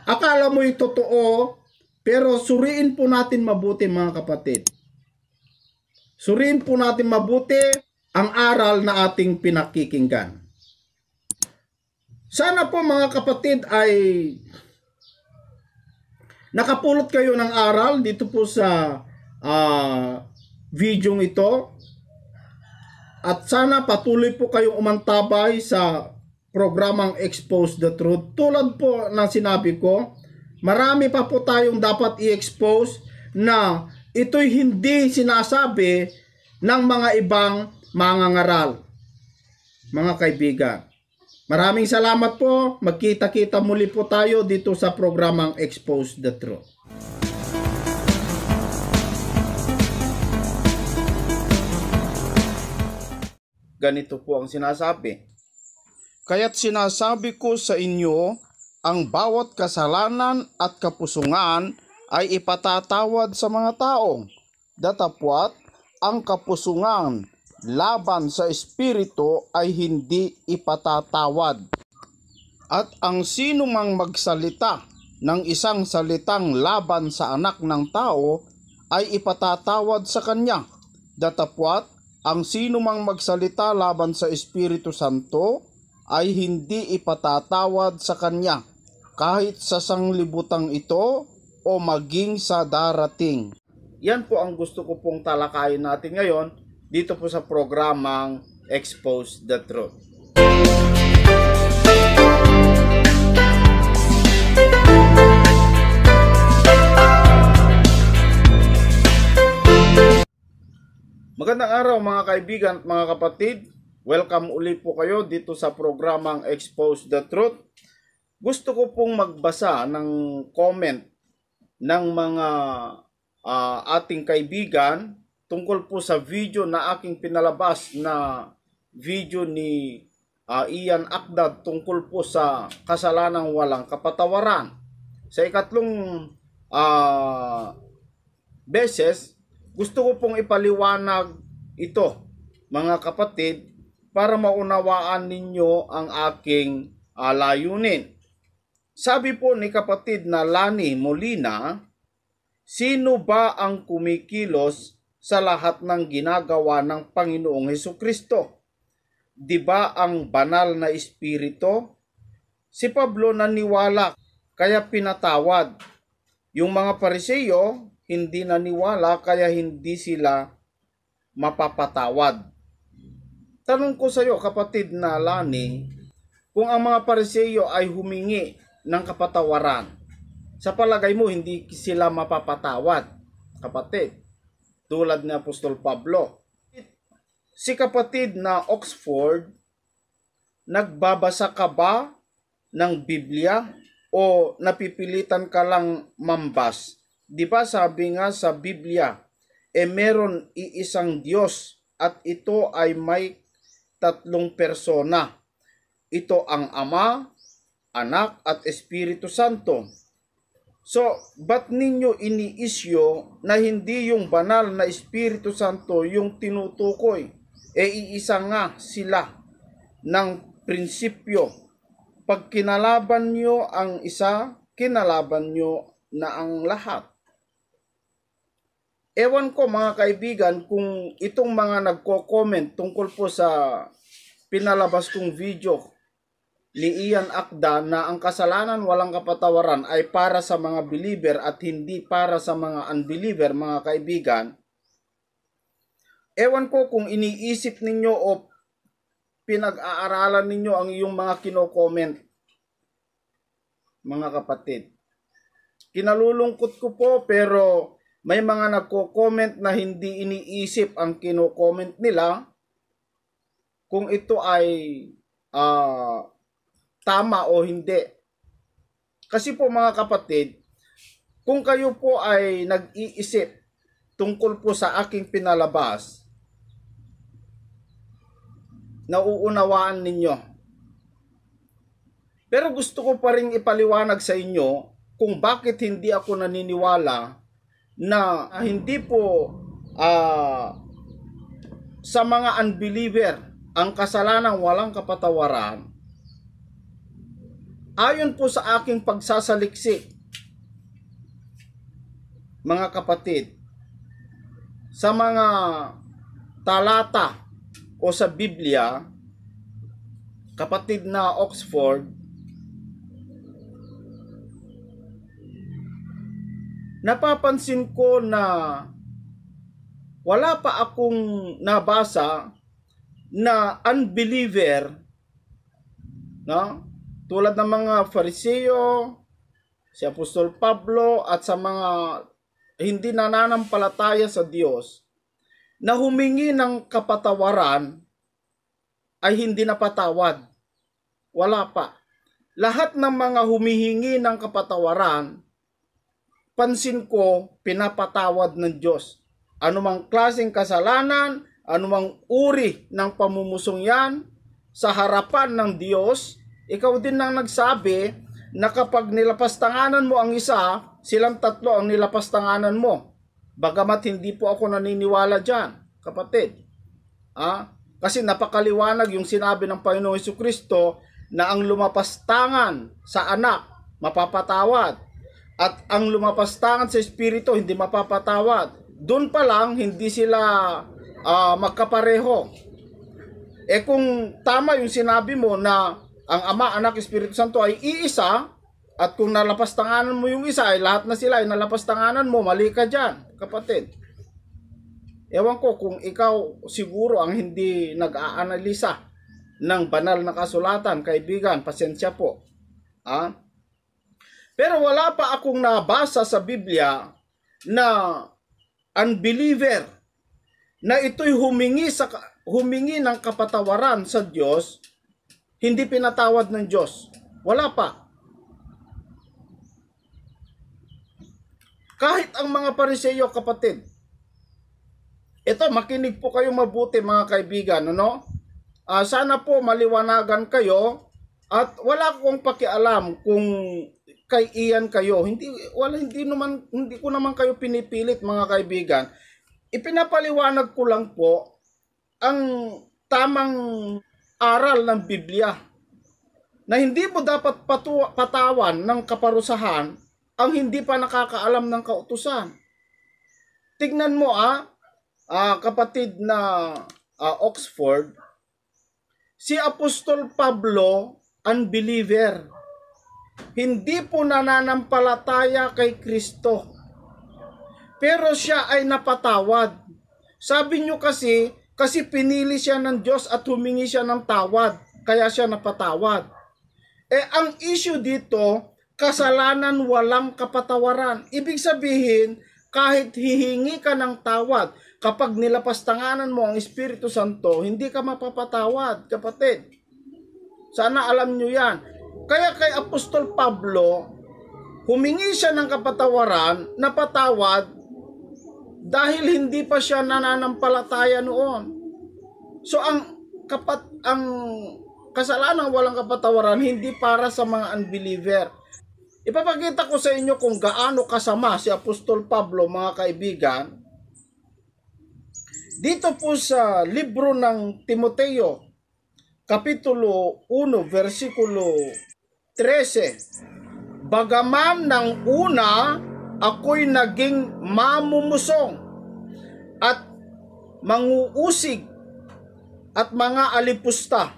B: akala mo'y totoo, pero suriin po natin mabuti mga kapatid. Suriin po natin mabuti ang aral na ating pinakikinggan. Sana po mga kapatid ay nakapulot kayo ng aral dito po sa video ito. At sana patuloy po kayong umantabay sa programang Expose the Truth. Tulad po ng sinabi ko, marami pa po tayong dapat i-expose na ito'y hindi sinasabi ng mga ibang mangangaral. Mga kaibigan, maraming salamat po. Magkita-kita muli po tayo dito sa programang Expose the Truth. Ganito po ang sinasabi. Kaya't sinasabi ko sa inyo, ang bawat kasalanan at kapusungan ay ipatatawad sa mga taong, datapwat ang kapusungan laban sa Espiritu ay hindi ipatatawad. At ang sino mang magsalita ng isang salitang laban sa anak ng tao ay ipatatawad sa kanya, datapwat ang sino mang magsalita laban sa Espiritu Santo ay hindi ipatatawad sa kanya, kahit sa sanglibutang ito o maging sa darating. Yan po ang gusto ko pong talakayin natin ngayon dito po sa programang Expose the Truth. Magandang araw mga kaibigan at mga kapatid. Welcome uli po kayo dito sa programang Expose the Truth. Gusto ko pong magbasa ng comment ng mga ating kaibigan tungkol po sa video na aking pinalabas na video ni Ian Akda tungkol po sa kasalanang walang kapatawaran. Sa ikatlong beses, gusto ko pong ipaliwanag ito mga kapatid para maunawaan ninyo ang aking layunin. Sabi po ni kapatid na Lani Molina, sino ba ang kumikilos sa lahat ng ginagawa ng Panginoong Hesukristo? Di ba ang banal na espiritu? Si Pablo naniwala kaya pinatawad. Yung mga Pariseo hindi naniwala kaya hindi sila mapapatawad. Tanong ko sa iyo kapatid na Lani, kung ang mga Pariseo ay humingi ng kapatawaran, sa palagay mo hindi sila mapapatawad, kapatid, tulad ni Apostol Pablo? Si kapatid na Oxford, nagbabasa ka ba ng Biblia o napipilitan ka lang mambas? Di ba sabi nga sa Biblia, meron iisang Diyos at ito ay may tatlong persona. Ito ang Ama, Anak at Espiritu Santo. So, ba't ninyo iniisyo na hindi yung banal na Espiritu Santo yung tinutukoy? Iisa nga sila ng prinsipyo. Pag kinalaban nyo ang isa, kinalaban nyo na ang lahat. Ewan ko mga kaibigan kung itong mga nagko-comment tungkol po sa pinalabas kong video ni Ian Akda na ang kasalanan walang kapatawaran ay para sa mga believer at hindi para sa mga unbeliever, mga kaibigan. Ewan ko kung iniisip ninyo o pinag-aaralan ninyo ang iyong mga kino-comment, mga kapatid. Kinalulungkot ko po pero may mga nagko-comment na hindi iniisip ang kino-comment nila kung ito ay tama o hindi. Kasi po mga kapatid, kung kayo po ay nag-iisip tungkol po sa aking pinalabas, nauunawaan ninyo. Pero gusto ko pa rin ipaliwanag sa inyo kung bakit hindi ako naniniwala na hindi po sa mga unbeliever ang kasalanang walang kapatawaran. Ayon po sa aking pagsasaliksik, mga kapatid, sa mga talata o sa Biblia, kapatid na Oxford, napapansin ko na wala pa akong nabasa na unbeliever, no? Tulad ng mga Fariseo, si Apostol Pablo at sa mga hindi nananampalataya sa Diyos na humingi ng kapatawaran ay hindi napatawad. Wala pa. Lahat ng mga humihingi ng kapatawaran, pansin ko, pinapatawad ng Diyos. Anumang klaseng kasalanan, anumang uri ng pamumusong yan, sa harapan ng Diyos, ikaw din nang nagsabi na kapag nilapastanganan mo ang isa, silang tatlo ang nilapastanganan mo. Bagamat hindi po ako naniniwala dyan, kapatid. Kasi napakaliwanag yung sinabi ng Panginoong Hesukristo na ang lumapastangan sa anak, mapapatawad. At ang lumapastangan sa Espiritu, hindi mapapatawad. Doon pa lang, hindi sila magkapareho. Kung tama yung sinabi mo na ang Ama, Anak, Espiritu Santo ay iisa, At kung nalapastanganan mo yung isa, ay lahat na sila ay nalapastanganan mo, mali ka dyan, kapatid. Ewan ko kung ikaw siguro ang hindi nag-aanalisa ng banal na kasulatan, kaibigan, pasensya po. Pero wala pa akong nabasa sa Biblia na unbeliever na ito'y humingi ng kapatawaran sa Diyos, hindi pinatawad ng Diyos. Wala pa. Kahit ang mga Pariseyo, kapatid. Ito, makinig po kayo mabuti mga kaibigan, ano? Sana po maliwanagan kayo at wala akong pakialam kung kay Ian kayo. Hindi ko naman kayo pinipilit mga kaibigan. Ipinapaliwanag ko lang po ang tamang aral ng Biblia na hindi mo dapat patawan ng kaparusahan ang hindi pa nakakaalam ng kautusan. Tignan mo kapatid na Oxford, si Apostol Pablo, unbeliever. Hindi po nananampalataya kay Kristo. Pero siya ay napatawad. Sabi nyo kasi pinili siya ng Diyos at humingi siya ng tawad. Kaya siya napatawad. Ang issue dito, kasalanan walang kapatawaran. Ibig sabihin, kahit hihingi ka ng tawad, kapag nilapastanganan mo ang Espiritu Santo, hindi ka mapapatawad, kapatid. Sana alam nyo yan. Kaya kay Apostol Pablo, humingi siya ng kapatawaran, napatawad, dahil hindi pa siya nananampalataya noon. So ang kasalanan walang kapatawaran hindi para sa mga unbeliever. Ipapakita ko sa inyo kung gaano kasama si Apostol Pablo, mga kaibigan. Dito po sa libro ng Timoteo, Kapitulo 1, versikulo 13. Bagaman ng una, ako'y naging mamumusong at manguusig at mga alipusta.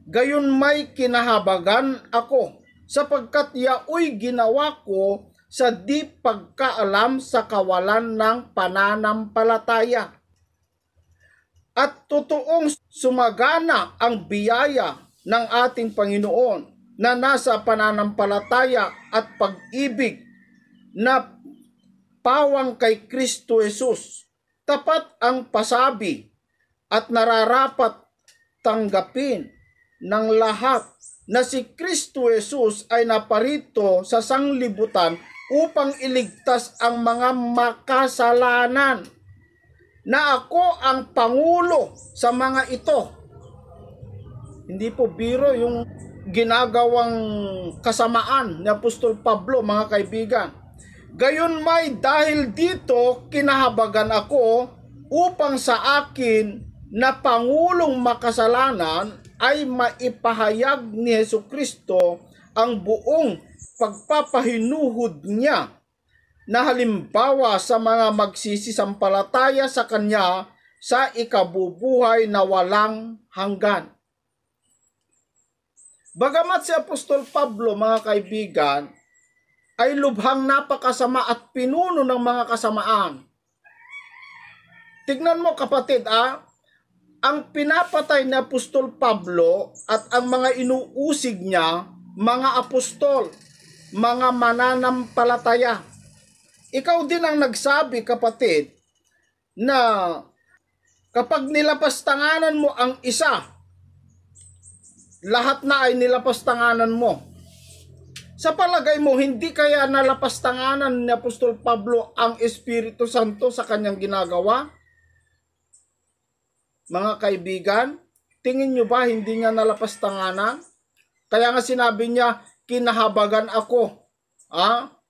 B: Gayon may kinahabagan ako, sapagkat yaoy ginawa ko sa di pagkaalam sa kawalan ng pananampalataya. At totoong sumagana ang biyaya ng ating Panginoon na nasa pananampalataya at pag-ibig na pawang kay Kristo Jesus. Tapat ang pasabi at nararapat tanggapin ng lahat na si Kristo Jesus ay naparito sa sanglibutan upang iligtas ang mga makasalanan, na ako ang pangulo sa mga ito. Hindi po biro yung ginagawang kasamaan ni Apostol Pablo, mga kaibigan. Gayon may dahil dito kinahabagan ako upang sa akin na pangulong makasalanan ay maipahayag ni Hesukristo ang buong pagpapahinuhod niya na halimbawa sa mga magsisisampalataya sa Kanya sa ikabubuhay na walang hanggan. Bagamat si Apostol Pablo, mga kaibigan, ay lubhang napakasama at pinuno ng mga kasamaan. Tignan mo, kapatid, ang pinapatay ni Apostol Pablo at ang mga inuusig niya, mga apostol, mga mananampalataya. Ikaw din ang nagsabi, kapatid, na kapag nilapastanganan mo ang isa, lahat na ay nilapastanganan mo. Sa palagay mo, hindi kaya nalapastanganan ni Apostol Pablo ang Espiritu Santo sa kanyang ginagawa? Mga kaibigan, tingin nyo ba hindi niya nalapastanganan? Kaya nga sinabi niya, kinahabagan ako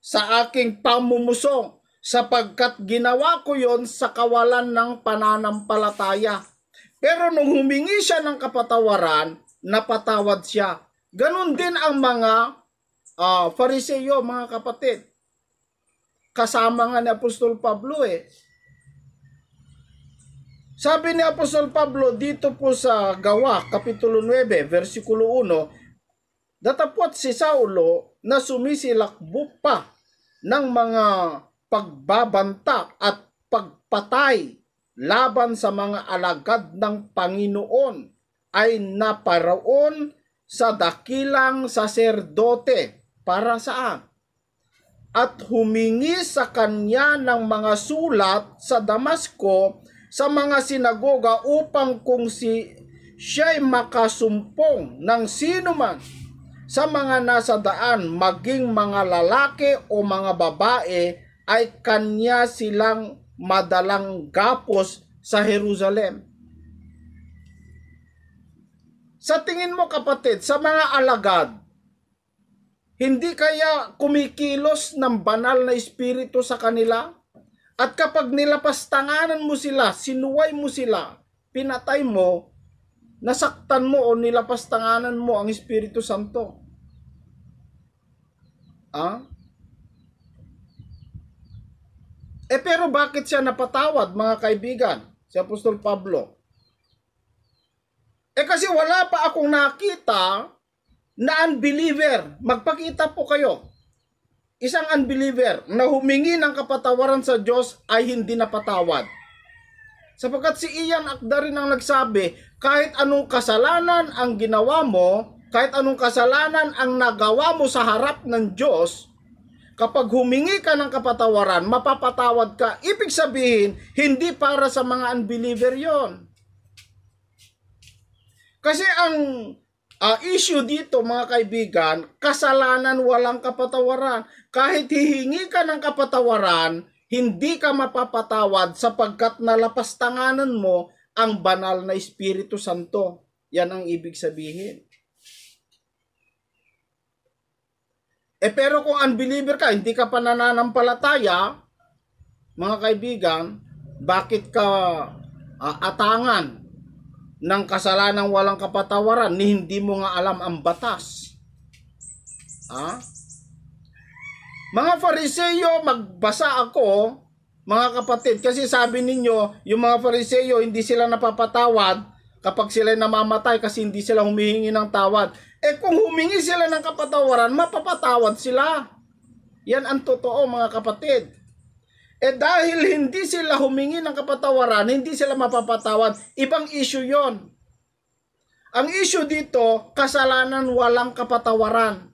B: sa aking pamumusong, sapagkat ginawa ko yon sa kawalan ng pananampalataya. Pero nung humingi siya ng kapatawaran, napatawad siya. Ganon din ang mga Fariseyo, mga kapatid. Kasama nga ni Apostol Pablo Sabi ni Apostol Pablo dito po sa Gawa, Kapitulo 9, versikulo 1, datapwat si Saulo na sumisilakbo pa ng mga pagbabanta at pagpatay laban sa mga alagad ng Panginoon ay naparoon sa dakilang saserdote. Para saan? At humingi sa kanya ng mga sulat sa Damasco sa mga sinagoga upang kung siya'y makasumpong ng sino man sa mga nasa daan, maging mga lalaki o mga babae, ay kanya silang madalang gapos sa Jerusalem. Sa tingin mo kapatid, sa mga alagad, hindi kaya kumikilos ng banal na espiritu sa kanila? At kapag nilapastanganan mo sila, sinuway mo sila, pinatay mo, nasaktan mo o nilapastanganan mo ang Espiritu Santo. Pero bakit siya napatawad, mga kaibigan, si Apostol Pablo? Kasi wala pa akong nakita na unbeliever. Magpakita po kayo. Isang unbeliever na humingi ng kapatawaran sa Diyos ay hindi napatawad. Sapagkat si Ian Akda rin ang nagsabi, kahit anong kasalanan ang ginawa mo, kahit anong kasalanan ang nagawa mo sa harap ng Diyos, kapag humingi ka ng kapatawaran, mapapatawad ka. Ibig sabihin, hindi para sa mga unbeliever yon. Kasi ang issue dito, mga kaibigan, kasalanan walang kapatawaran. Kahit hihingi ka ng kapatawaran, hindi ka mapapatawad sapagkat nalapastanganan mo ang banal na Espiritu Santo. Yan ang ibig sabihin. Pero kung unbeliever ka, hindi ka pa nananampalataya, mga kaibigan, bakit ka atangan ng kasalanang walang kapatawaran ni hindi mo nga alam ang batas? Mga Fariseo, magbasa ako, mga kapatid, kasi sabi ninyo, yung mga Fariseo, hindi sila napapatawad kapag sila namamatay kasi hindi sila humihingi ng tawad. Kung humingi sila ng kapatawaran, mapapatawad sila. Yan ang totoo, mga kapatid. Dahil hindi sila humingi ng kapatawaran, hindi sila mapapatawad, ibang issue yon. Ang issue dito, kasalanan walang kapatawaran.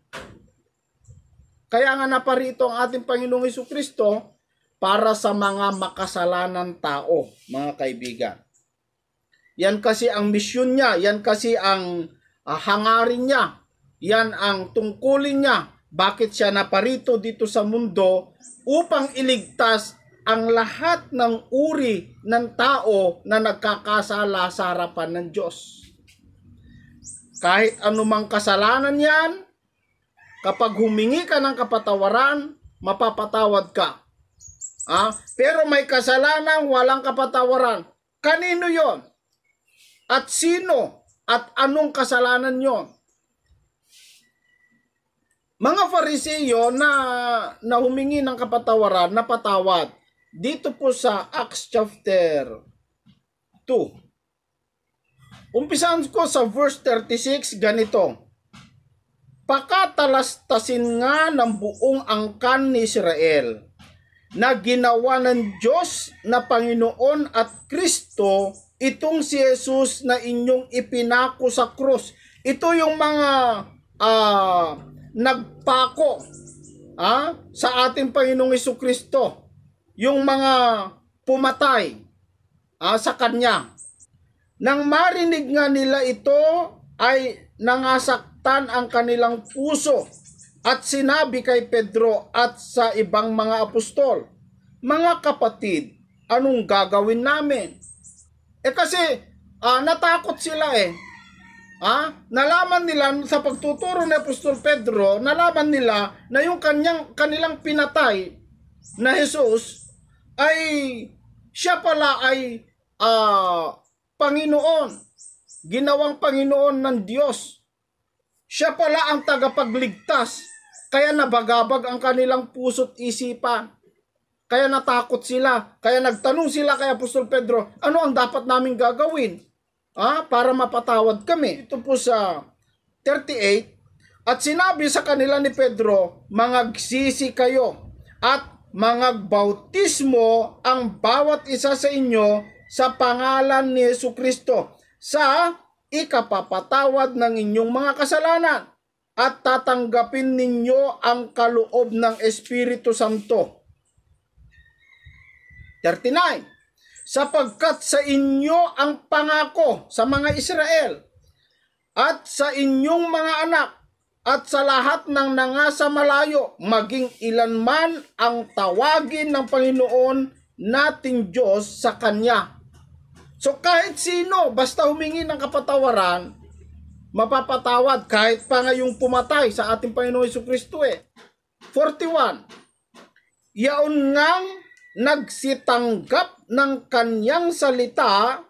B: Kaya nga naparito ang ating Panginoong Jesucristo para sa mga makasalanan tao, mga kaibigan. Yan kasi ang misyon niya, yan kasi ang hangarin niya, yan ang tungkulin niya. Bakit siya naparito dito sa mundo? Upang iligtas ang lahat ng uri ng tao na nagkakasala sa harapan ng Diyos. Kahit anumang kasalanan yan, kapag humingi ka ng kapatawaran, mapapatawad ka. Pero may kasalanan, walang kapatawaran. Kanino yon? At sino? At anong kasalanan yon? Mga Fariseo na humingi ng kapatawaran, napatawad. Dito po sa Acts chapter 2. Umpisahan ko sa verse 36, ganito. Pakatalastasin nga ng buong angkan ni Israel na ginawa ng Diyos na Panginoon at Kristo itong si Jesus na inyong ipinako sa krus. Ito yung mga nagpako sa ating Panginoong Jesucristo, yung mga pumatay sa Kanya. Nang marinig nga nila ito ay nangasaktan ang kanilang puso at sinabi kay Pedro at sa ibang mga apostol, mga kapatid, anong gagawin namin? Kasi natakot sila nalaman nila sa pagtuturo ni Apostol Pedro, nalaman nila na yung kanilang pinatay na Jesus ay siya pala ay Panginoon, ginawang Panginoon ng Diyos. Siya pala ang tagapagligtas, kaya nabagabag ang kanilang puso't isipan. Kaya natakot sila, kaya nagtanong sila kay Apostol Pedro, ano ang dapat naming gagawin? Para mapatawad kami. Ito po sa 38, At sinabi sa kanila ni Pedro, mangagsisi kayo at mangagbautismo ang bawat isa sa inyo sa pangalan ni Jesucristo sa ikapapatawad ng inyong mga kasalanan at tatanggapin ninyo ang kaloob ng Espiritu Santo. 39. Sapagkat sa inyo ang pangako sa mga Israel at sa inyong mga anak at sa lahat ng nangasa malayo, maging ilan man ang tawagin ng Panginoon nating Diyos sa Kanya. So kahit sino, basta humingi ng kapatawaran, mapapatawad kahit pa ngayong pumatay sa ating Panginoon Jesucristo 41. Yaon ngang nagsitanggap ng Kanyang salita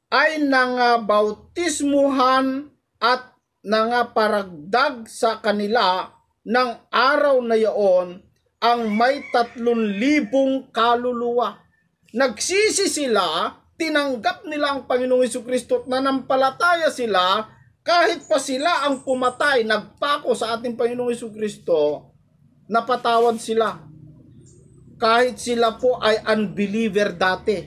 B: ay nangabautismuhan at nangaparagdag sa kanila ng araw na yaon ang may 3,000 kaluluwa. Nagsisi sila, tinanggap nila ang Panginoong Jesucristo at nanampalataya sila kahit pa sila ang pumatay, nagpako sa ating Panginoong Jesucristo, napatawad sila. Kahit sila po ay unbeliever dati.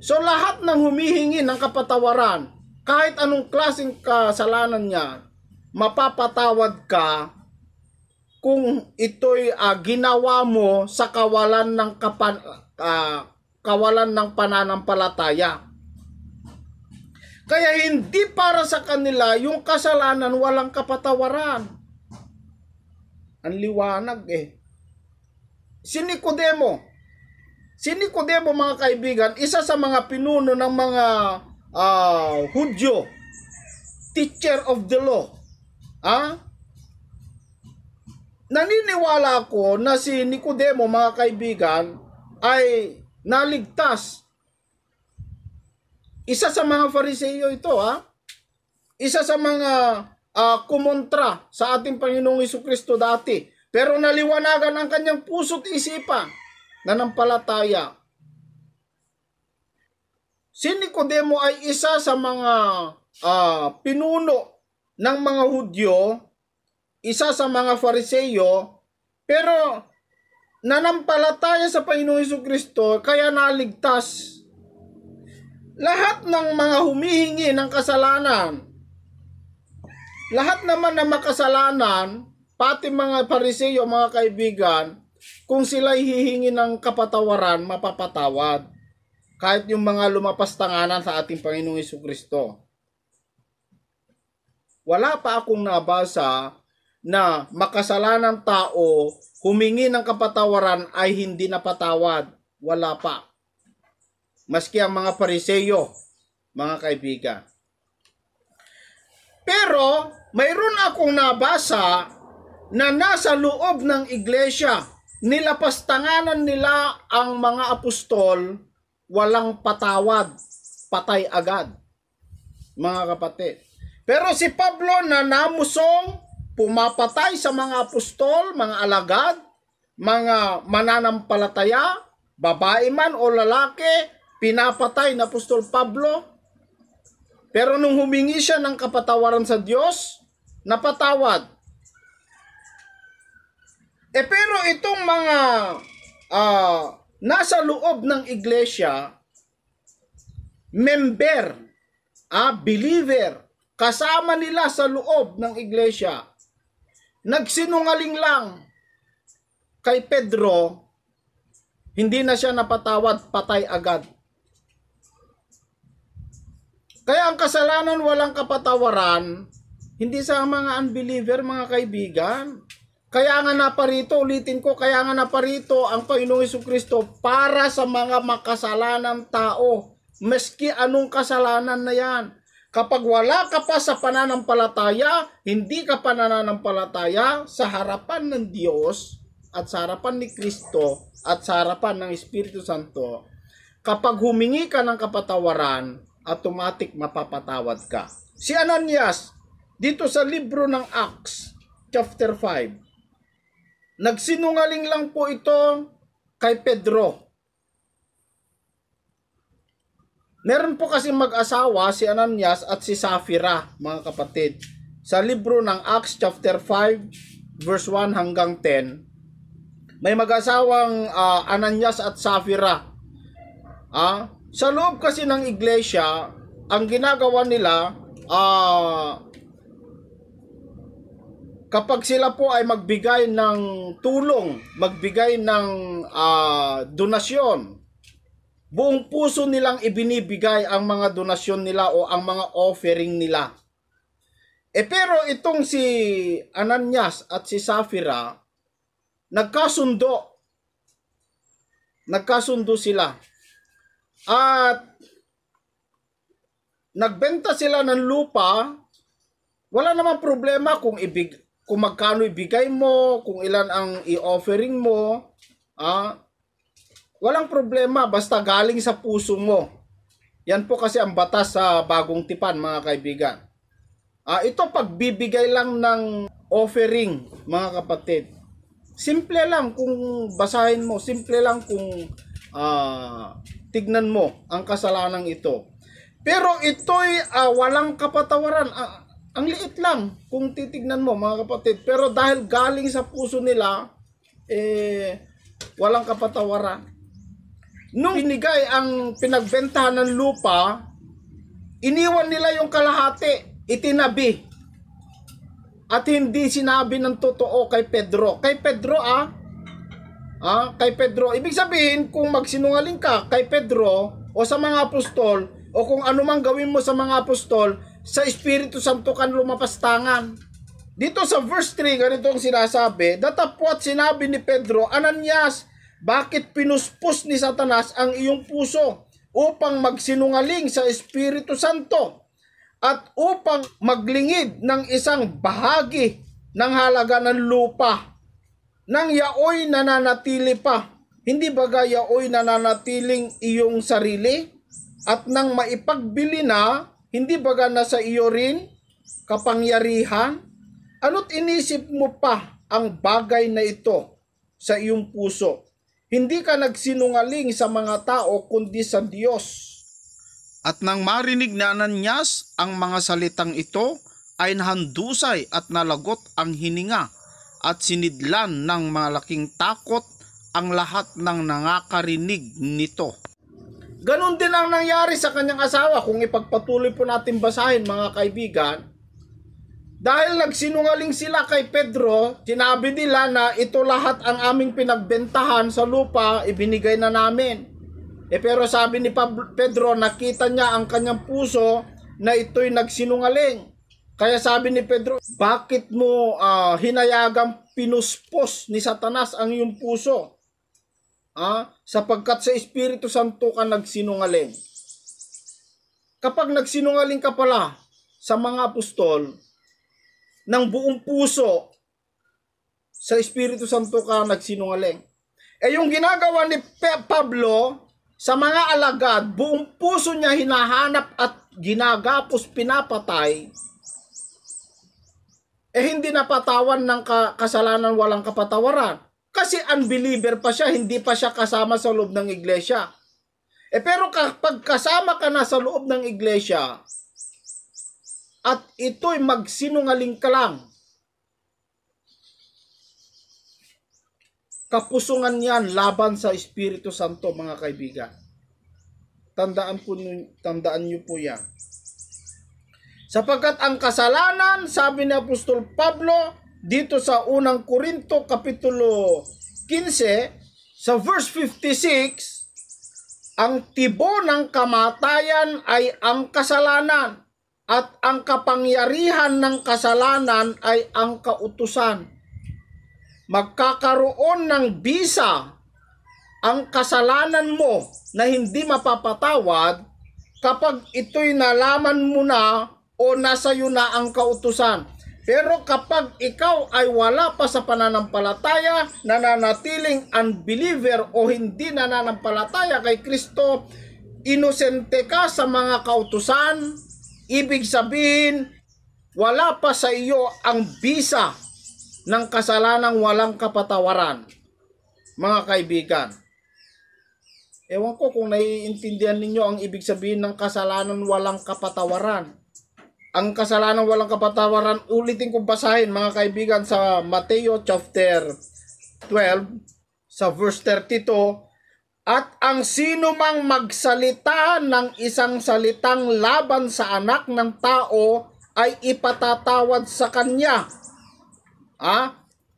B: So lahat ng humihingi ng kapatawaran, kahit anong klaseng kasalanan niya, mapapatawad ka kung ito'y ginawa mo sa kawalan ng pananampalataya. Kaya hindi para sa kanila yung kasalanan walang kapatawaran. Ang liwanag Si Nicodemo mga kaibigan, isa sa mga pinuno ng mga Hudyo, teacher of the law. Naniniwala ako na si Nicodemo mga kaibigan ay naligtas. Isa sa mga Fariseyo ito Isa sa mga kumontra sa ating Panginoong Jesucristo dati. Pero naliwanagan ang kanyang puso't isipan na nampalataya. Si Nicodemo ay isa sa mga pinuno ng mga Hudyo, isa sa mga Fariseyo, pero nanampalataya sa Panginoong Jesucristo kaya naligtas. Lahat ng mga humihingi ng kasalanan, lahat naman na makasalanan, pati mga Fariseyo, mga kaibigan, kung sila'y hihingi ng kapatawaran, mapapatawad. Kahit yung mga lumapas tanganan sa ating Panginoong Jesucristo. Wala pa akong nabasa na makasalanang tao humingi ng kapatawaran ay hindi napatawad. Wala pa. Maski ang mga Fariseyo, mga kaibigan. Pero mayroon akong nabasa na nasa loob ng iglesia, nilapastanganan nila ang mga apostol, walang patawad, patay agad, mga kapatid. Pero si Pablo na namusong, pumapatay sa mga apostol, mga alagad, mga mananampalataya, babae man o lalaki, pinapatay na apostol Pablo. Pero nung humingi siya ng kapatawaran sa Diyos, napatawad. Pero itong mga nasa loob ng iglesia, member, believer, kasama nila sa loob ng iglesia, nagsinungaling lang kay Pedro, hindi na siya napatawad, patay agad. Kaya ang kasalanan walang kapatawaran, hindi sa mga unbeliever, mga kaibigan. Kaya nga naparito, ulitin ko, kaya nga naparito ang Panginoong Jesucristo para sa mga makasalanang tao. Maski anong kasalanan na yan. Kapag wala ka pa sa pananampalataya, hindi ka pa nananampalataya sa harapan ng Diyos at sa harapan ni Kristo at sa harapan ng Espiritu Santo, kapag humingi ka ng kapatawaran, automatic mapapatawad ka. Si Ananias, dito sa libro ng Acts, chapter 5, nagsinungaling lang po ito kay Pedro. Meron po kasi mag-asawa si Ananias at si Safira, mga kapatid. sa libro ng Acts chapter 5 verse 1 hanggang 10, may mag-asawang Ananias at Safira. Sa loob kasi ng iglesia, ang ginagawa nila, kapag sila po ay magbigay ng tulong, magbigay ng donasyon, buong puso nilang ibinibigay ang mga donasyon nila o ang mga offering nila. Pero itong si Ananias at si Safira, nagkasundo sila. At nagbenta sila ng lupa. Wala namang problema kung magkano ibigay mo, kung ilan ang i-offering mo. Walang problema basta galing sa puso mo. Yan po kasi ang batas sa Bagong Tipan, mga kaibigan. Ito pagbibigay lang ng offering, mga kapatid. Simple lang kung basahin mo, simple lang kung tignan mo ang kasalanan ito. Pero ito'y walang kapatawaran. Ang liit lang kung titignan mo, mga kapatid. Pero dahil galing sa puso nila, walang kapatawaran. Nung binigay ang pinagbentahan ng lupa, iniwan nila yung kalahati, itinabi. At hindi sinabi ng totoo kay Pedro. Kay Pedro, kay Pedro. Ibig sabihin, kung magsinungaling ka kay Pedro o sa mga apostol, o kung ano mang gawin mo sa mga apostol, sa Espiritu Santo kan lumapastangan. Dito sa verse 3, ganito ang sinasabi, datapwat sinabi ni Pedro, Ananias, bakit pinuspos ni Satanas ang iyong puso upang magsinungaling sa Espiritu Santo at upang maglingid ng isang bahagi ng halaga ng lupa nang yaoy nananatili pa? Hindi baga yaoy nananatiling iyong sarili? At nang maipagbili na, hindi baga nasa iyo rin kapangyarihan? Ano't inisip mo pa ang bagay na ito sa iyong puso? Hindi ka nagsinungaling sa mga tao kundi sa Diyos. At nang marinig ni Ananias ang mga salitang ito, ay nahandusay at nalagot ang hininga at sinidlan ng malaking takot ang lahat ng nangakarinig nito. Ganon din ang nangyari sa kanyang asawa. Kung ipagpatuloy po natin basahin, mga kaibigan, dahil nagsinungaling sila kay Pedro, sinabi nila na ito lahat ang aming pinagbentahan sa lupa, ibinigay na namin. Pero sabi ni Pedro, nakita niya ang kanyang puso na ito'y nagsinungaling. Kaya sabi ni Pedro, bakit mo hinayagang pinuspos ni Satanas ang iyong puso? Sapagkat sa Espiritu Santo ka nagsinungaling. Kapag nagsinungaling ka pala sa mga apostol, ng buong puso, sa Espiritu Santo ka nagsinungaling. Yung ginagawa ni Pablo sa mga alagad, buong puso niya hinahanap at ginagapos, pinapatay, hindi napatawan ng kasalanan walang kapatawaran. Kasi unbeliever pa siya, hindi pa siya kasama sa loob ng iglesia. Pero kapag kasama ka na sa loob ng iglesia, at ito'y magsinungaling ka lang, kapusungan yan laban sa Espiritu Santo, mga kaibigan. Tandaan niyo po yan. Sapagkat ang kasalanan, sabi ni Apostol Pablo dito sa unang Korinto kapitulo 15 sa verse 56, ang tibo ng kamatayan ay ang kasalanan at ang kapangyarihan ng kasalanan ay ang kautusan. Magkakaroon ng bisa ang kasalanan mo na hindi mapapatawad kapag ito'y nalaman mo na o nasa iyo na ang kautusan. Pero kapag ikaw ay wala pa sa pananampalataya, nananatiling unbeliever o hindi nananampalataya kay Kristo, inosente ka sa mga kautusan, ibig sabihin, wala pa sa iyo ang bisa ng kasalanang walang kapatawaran. Mga kaibigan, ewan ko kung naiintindihan ninyo ang ibig sabihin ng kasalanan walang kapatawaran. ang kasalanan walang kapatawaran. Ulitin kong basahin mga kaibigan sa Mateo chapter 12 sa verse 32. At ang sino mang magsalita ng isang salitang laban sa anak ng tao ay ipatatawad sa kanya.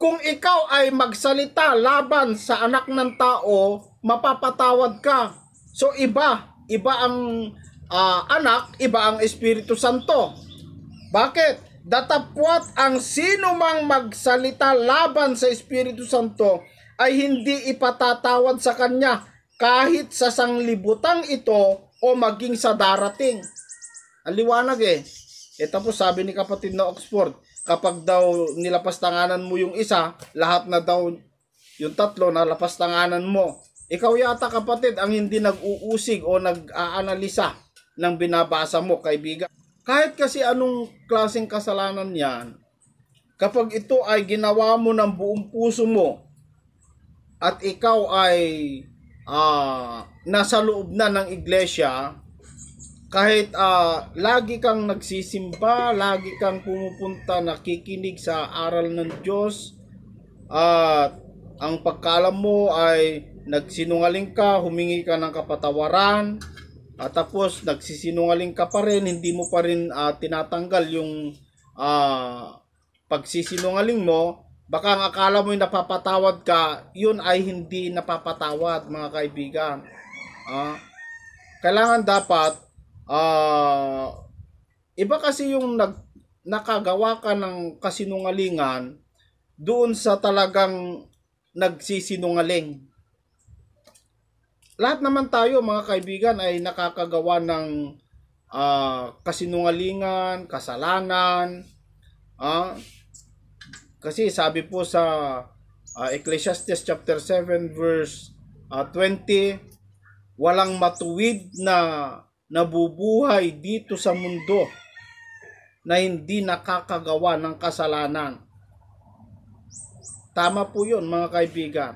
B: Kung ikaw ay magsalita laban sa anak ng tao, mapapatawad ka. So iba ang anak, iba ang Espiritu Santo. Bakit? Datapwat ang sino mang magsalita laban sa Espiritu Santo ay hindi ipatatawad sa kanya kahit sa sanglibutang ito o maging sa darating. Ang liwanag tapos sabi ni kapatid na Oxford, kapag daw nilapastanganan mo yung isa, lahat na daw yung tatlo nalapastanganan mo. Ikaw yata kapatid ang hindi nag-uusig o nag-aanalisa ng binabasa mo, kaibigan. Kahit kasi anong klaseng kasalanan yan, kapag ito ay ginawa mo ng buong puso mo at ikaw ay nasa loob na ng iglesia, kahit lagi kang nagsisimba, lagi kang pumupunta, nakikinig sa aral ng Diyos, at ang pagkaalam mo ay nagsinungaling ka, humingi ka ng kapatawaran, at tapos nagsisinungaling ka pa rin, hindi mo pa rin tinatanggal yung pagsisinungaling mo, baka ang akala mo yung napapatawad ka, yun ay hindi napapatawad mga kaibigan. Kailangan dapat iba kasi yung nakagawa ka ng kasinungalingan doon sa talagang nagsisinungaling. Lahat naman tayo mga kaibigan ay nakakagawa ng kasinungalingan, kasalanan. Kasi sabi po sa Ecclesiastes chapter 7 verse 20, walang matuwid na nabubuhay dito sa mundo na hindi nakakagawa ng kasalanan. Tama po yun mga kaibigan.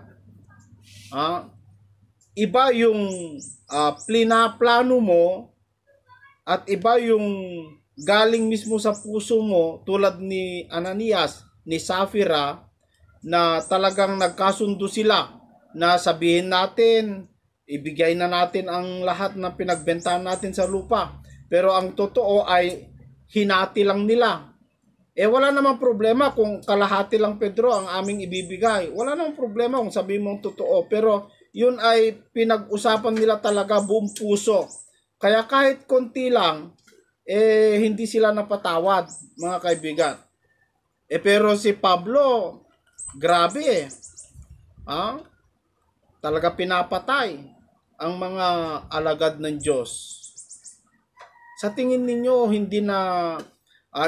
B: Iba yung plano mo at iba yung galing mismo sa puso mo, tulad ni Ananias, ni Safira, na talagang nagkasundo sila na sabihin natin, ibigay na natin ang lahat ng pinagbentahan natin sa lupa. Pero ang totoo ay hinati lang nila. Wala namang problema kung kalahati lang, Pedro, ang aming ibibigay. Wala namang problema kung sabihin mong totoo. Pero yun ay pinag-usapan nila talaga buong puso. Kaya kahit konti lang, hindi sila napatawad, mga kaibigan. Pero si Pablo, grabe talaga pinapatay ang mga alagad ng Diyos. Sa tingin ninyo, hindi na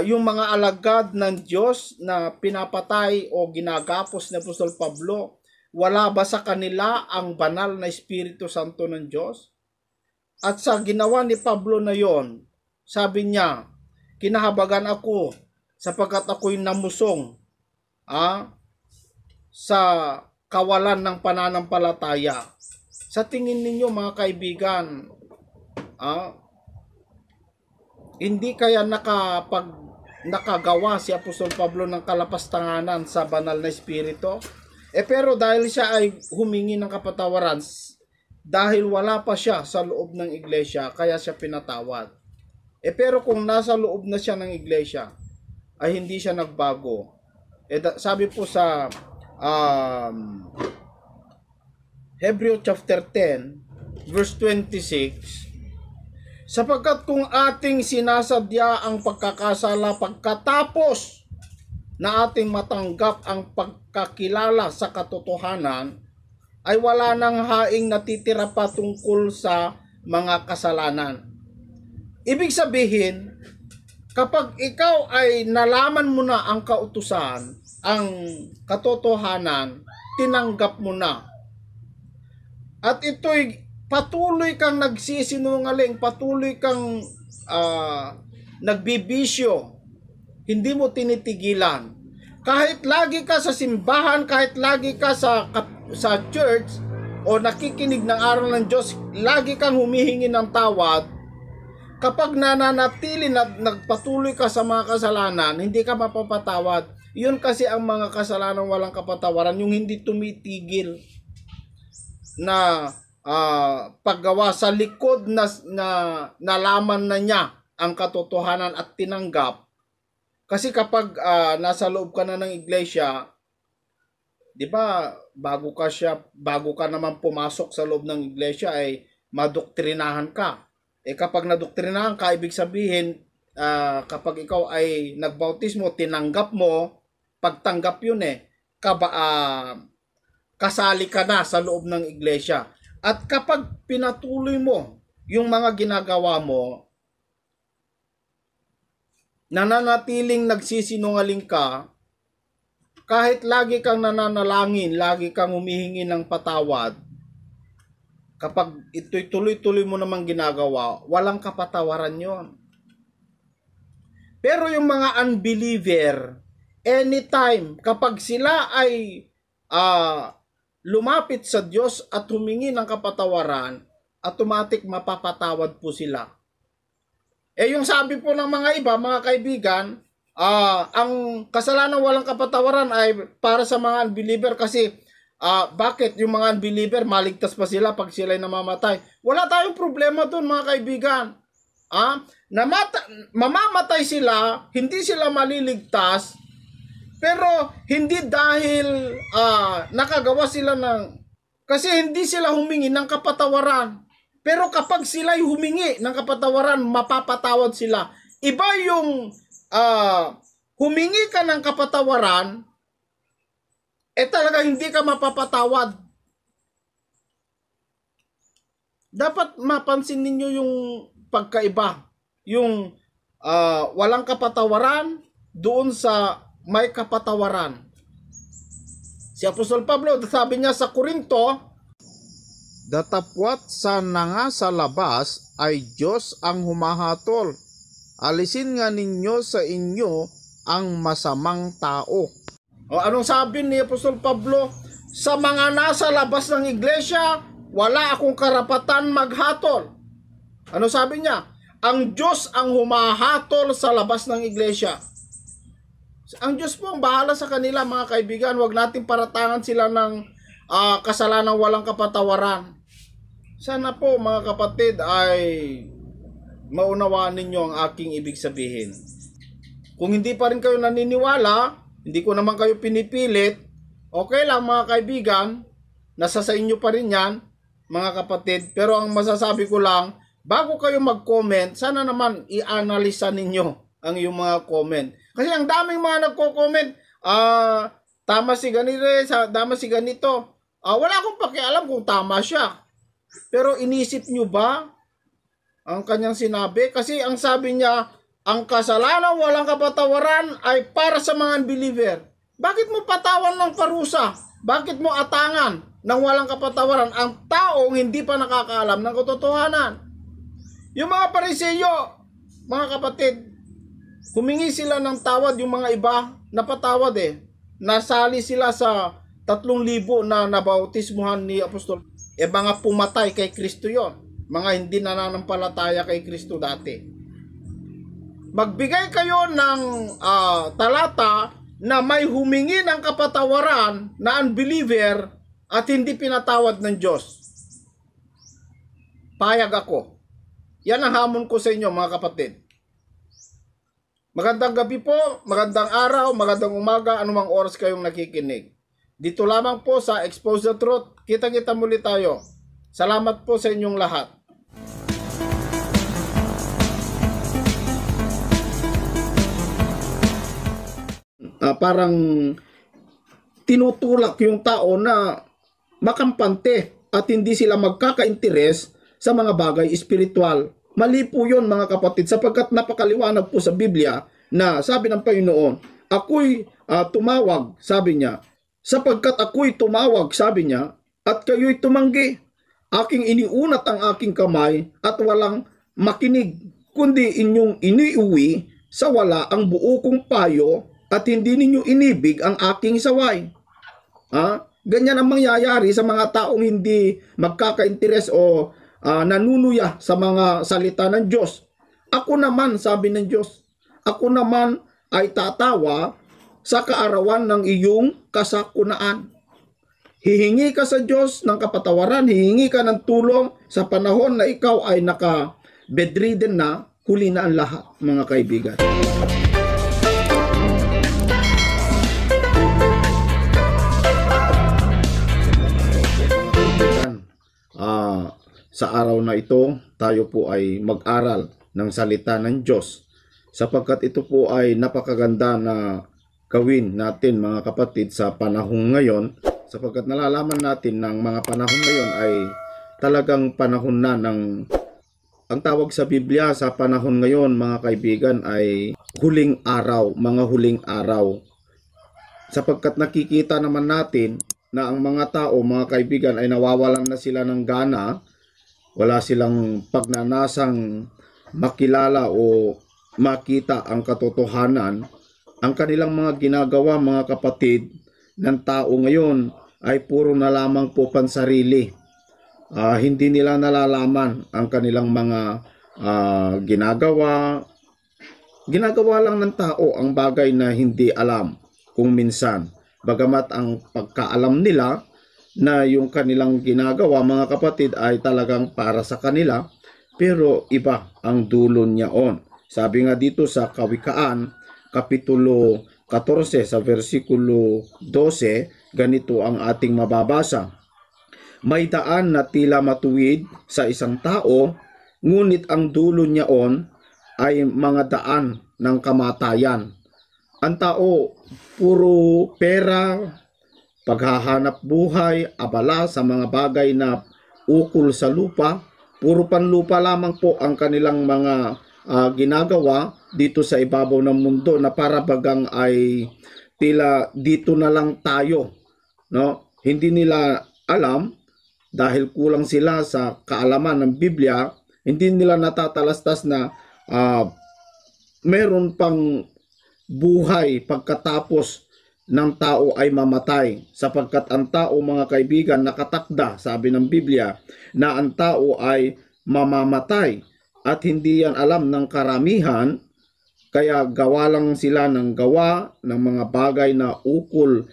B: yung mga alagad ng Diyos na pinapatay o ginagapos ni Apostol Pablo, wala ba sa kanila ang banal na Espiritu Santo ng Diyos? At sa ginawa ni Pablo na yon, sabi niya, kinahabagan ako sapagkat ako'y namusong sa kawalan ng pananampalataya. Sa tingin ninyo mga kaibigan, hindi kaya nakagawa si Apostol Pablo ng kalapastanganan sa banal na Espiritu? Pero dahil siya ay humingi ng kapatawaran, dahil wala pa siya sa loob ng iglesia, kaya siya pinatawad. Pero kung nasa loob na siya ng iglesia, ay hindi siya nagbago. Sabi po sa Hebrew chapter 10, verse 26, sapagkat kung ating sinasadya ang pagkakasala pagkatapos na ating matanggap ang pagkakilala sa katotohanan, ay wala nang haing natitira pa tungkol sa mga kasalanan. Ibig sabihin, kapag ikaw ay nalaman mo na ang kautusan, ang katotohanan, tinanggap mo na. At ito'y patuloy kang nagsisinungaling, patuloy kang nagbibisyo, hindi mo tinitigilan. Kahit lagi ka sa simbahan, kahit lagi ka sa church o nakikinig ng aral ng Diyos, lagi kang humihingi ng tawad, kapag nananatili na nagpatuloy ka sa mga kasalanan, hindi ka mapapatawad. Yun kasi ang mga kasalanan walang kapatawaran, yung hindi tumitigil na paggawa sa likod na nalaman na niya ang katotohanan at tinanggap. Kasi kapag nasa loob ka na ng iglesia, 'di ba, bago ka naman pumasok sa loob ng iglesia ay madoktrinahan ka. Kapag nadoktrinahan ka, ibig sabihin kapag ikaw ay nagbautismo, tinanggap mo, pagtanggap yun kasali ka na sa loob ng iglesia. At kapag pinatuloy mo yung mga ginagawa mo, nananatiling nagsisinungaling ka, kahit lagi kang nananalangin, lagi kang humihingi ng patawad, kapag ito'y tuloy-tuloy mo namang ginagawa, walang kapatawaran yon. Pero yung mga unbeliever, anytime, kapag sila ay lumapit sa Diyos at humingi ng kapatawaran, automatic mapapatawad po sila. Yung sabi po ng mga iba, mga kaibigan, ang kasalanan walang kapatawaran ay para sa mga unbeliever kasi bakit yung mga unbeliever maligtas pa sila pag sila'y namamatay? Wala tayong problema doon, mga kaibigan. Mamamatay sila, hindi sila maliligtas, pero hindi dahil nakagawa sila kasi hindi sila humingi ng kapatawaran. Pero kapag sila'y humingi ng kapatawaran, mapapatawad sila. Iba yung humingi ka ng kapatawaran, talaga hindi ka mapapatawad. Dapat mapansin ninyo yung pagkaiba. Yung walang kapatawaran doon sa may kapatawaran. Si Apostol Pablo, sabi niya sa Korinto, datapwat sa nga sa labas ay Diyos ang humahatol. Alisin nga ninyo sa inyo ang masamang tao. Anong sabi ni Apostol Pablo? Sa mga nasa labas ng iglesia, wala akong karapatan maghatol. Ano sabi niya? Ang Diyos ang humahatol sa labas ng iglesia. Ang Diyos po ang bahala sa kanila, mga kaibigan. Huwag natin paratangan sila ng kasalanan walang kapatawaran. Sana po, mga kapatid, ay maunawaan ninyo ang aking ibig sabihin. Kung hindi pa rin kayo naniniwala, hindi ko naman kayo pinipilit, okay lang, mga kaibigan, nasa sa inyo pa rin yan, mga kapatid. Pero ang masasabi ko lang, bago kayo mag-comment, sana naman i-analisa ninyo ang iyong mga comment. Kasi ang daming mga nagko-comment, tama si ganito, tama si ganito. Wala akong pakialam kung tama siya. Pero inisip nyo ba ang kanyang sinabi? Kasi ang sabi niya, ang kasalanan walang kapatawaran ay para sa mga unbeliever. Bakit mo patawan ng parusa? Bakit mo atangan ng walang kapatawaran ang taong hindi pa nakakaalam ng katotohanan? Yung mga Pariseyo, mga kapatid, humingi sila ng tawad, yung mga iba, napatawad Nasali sila sa 3,000 na nabautismuhan ni Apostol. Mga pumatay kay Kristo yon. Mga hindi nananampalataya kay Kristo dati. Magbigay kayo ng talata na may humingi ng kapatawaran na unbeliever at hindi pinatawad ng Diyos. Payag ako. Yan ang hamon ko sa inyo, mga kapatid. Magandang gabi po, magandang araw, magandang umaga, anumang oras kayong nakikinig. Dito lamang po sa Expose the Truth. Kita-kita muli tayo. Salamat po sa inyong lahat. Parang tinutulak yung tao na makampante at hindi sila magkaka-interes sa mga bagay espiritual. Mali po yun, mga kapatid, sapagkat napakaliwanag po sa Biblia na sabi ng Panginoon, ako'y tumawag, sabi niya, sapagkat ako'y tumawag, sabi niya, at kayo'y tumanggi. Aking iniunat ang aking kamay at walang makinig, kundi inyong iniuwi sa wala ang buo kong payo at hindi ninyo inibig ang aking saway. Ganyan ang mangyayari sa mga taong hindi magkaka-interes o nanunuya sa mga salita ng Diyos. Ako naman, sabi ng Diyos, ako naman ay tatawa sa kaarawan ng iyong kasakunaan. Hihingi ka sa Diyos ng kapatawaran, hihingi ka ng tulong sa panahon na ikaw ay naka-bedridden na, huli na ang lahat, mga kaibigan. Sa araw na ito, tayo po ay mag-aral ng salita ng Diyos, sapagkat ito po ay napakaganda na gawin natin, mga kapatid, sa panahon ngayon, sapagkat nalalaman natin ng mga panahon ngayon ay talagang panahon na ng, ang tawag sa Biblia sa panahon ngayon, mga kaibigan, ay huling araw, mga huling araw. Sapagkat nakikita naman natin na ang mga tao, mga kaibigan, ay nawawalan na sila ng gana, wala silang pagnanasang makilala o makita ang katotohanan. Ang kanilang mga ginagawa, mga kapatid, ng tao ngayon ay puro na lamang po pansarili. Hindi nila nalalaman ang kanilang mga ginagawa. Ginagawa lang ng tao ang bagay na hindi alam kung minsan. Bagamat ang pagkaalam nila na yung kanilang ginagawa, mga kapatid, ay talagang para sa kanila, pero iba ang dulo niyaon. Sabi nga dito sa Kawikaan, Kapitulo 14 sa versikulo 12, ganito ang ating mababasa. May daan na tila matuwid sa isang tao, ngunit ang dulo niyaon ay mga daan ng kamatayan. Ang tao, puro pera, paghahanap buhay, abala sa mga bagay na ukol sa lupa, puro panlupa lamang po ang kanilang mga ginagawa dito sa ibabaw ng mundo, na para bagang ay tila dito na lang tayo, no? Hindi nila alam, dahil kulang sila sa kaalaman ng Biblia, hindi nila natatalastas na meron pang buhay pagkatapos ng tao ay mamatay, sapagkat ang tao, mga kaibigan, nakatakda, sabi ng Biblia, na ang tao ay mamamatay, at hindi yan alam ng karamihan, kaya gawa lang sila ng gawa ng mga bagay na ukol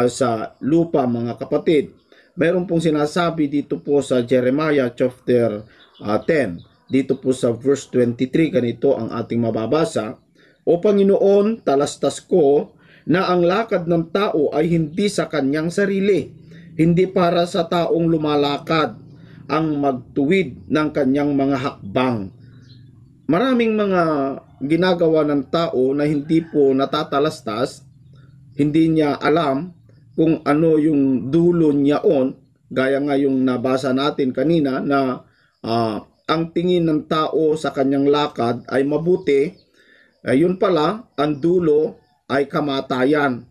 B: sa lupa, mga kapatid. Mayroon pong sinasabi dito po sa Jeremiah chapter 10, dito po sa verse 23, ganito ang ating mababasa. O Panginoon, talastas ko na ang lakad ng tao ay hindi sa kanyang sarili, hindi para sa taong lumalakad ang magtuwid ng kanyang mga hakbang. Maraming mga ginagawa ng tao na hindi po natatalastas, hindi niya alam kung ano yung dulo niyaon, gaya nga yung nabasa natin kanina na ang tingin ng tao sa kanyang lakad ay mabuti, yun pala, ang dulo ay kamatayan.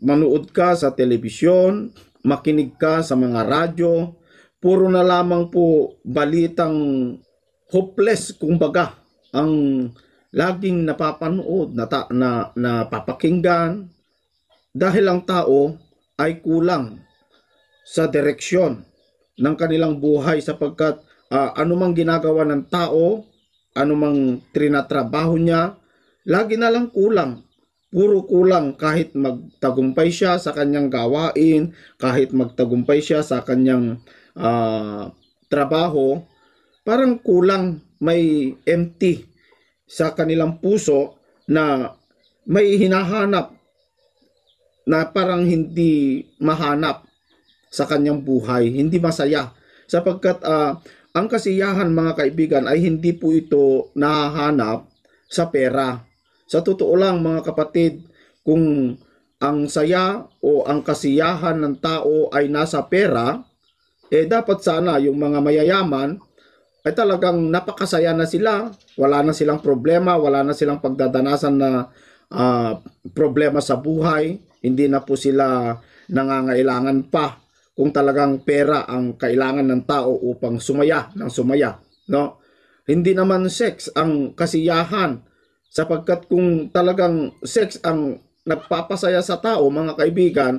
B: Manood ka sa telebisyon, makinig ka sa mga radyo, puro na lamang po balitang hopeless, kumbaga, ang laging napapanood, napapakinggan, dahil ang tao ay kulang sa direksyon ng kanilang buhay, sapagkat anumang ginagawa ng tao, anumang trinatrabaho niya, lagi na lang kulang. Puro kulang, kahit magtagumpay siya sa kanyang gawain, kahit magtagumpay siya sa kanyang trabaho, parang kulang, may empty sa kanilang puso na may hinahanap na parang hindi mahanap sa kanyang buhay, hindi masaya. Sapagkat ang kasiyahan, mga kaibigan, ay hindi po ito nahahanap sa pera. Sa totoo lang, mga kapatid, kung ang saya o ang kasiyahan ng tao ay nasa pera, dapat sana yung mga mayayaman ay talagang napakasaya na sila, wala na silang problema, wala na silang pagdadanasan na problema sa buhay, hindi na po sila nangangailangan pa kung talagang pera ang kailangan ng tao upang sumaya ng sumaya, no? Hindi naman sex ang kasiyahan, sapagkat kung talagang sex ang nagpapasaya sa tao, mga kaibigan,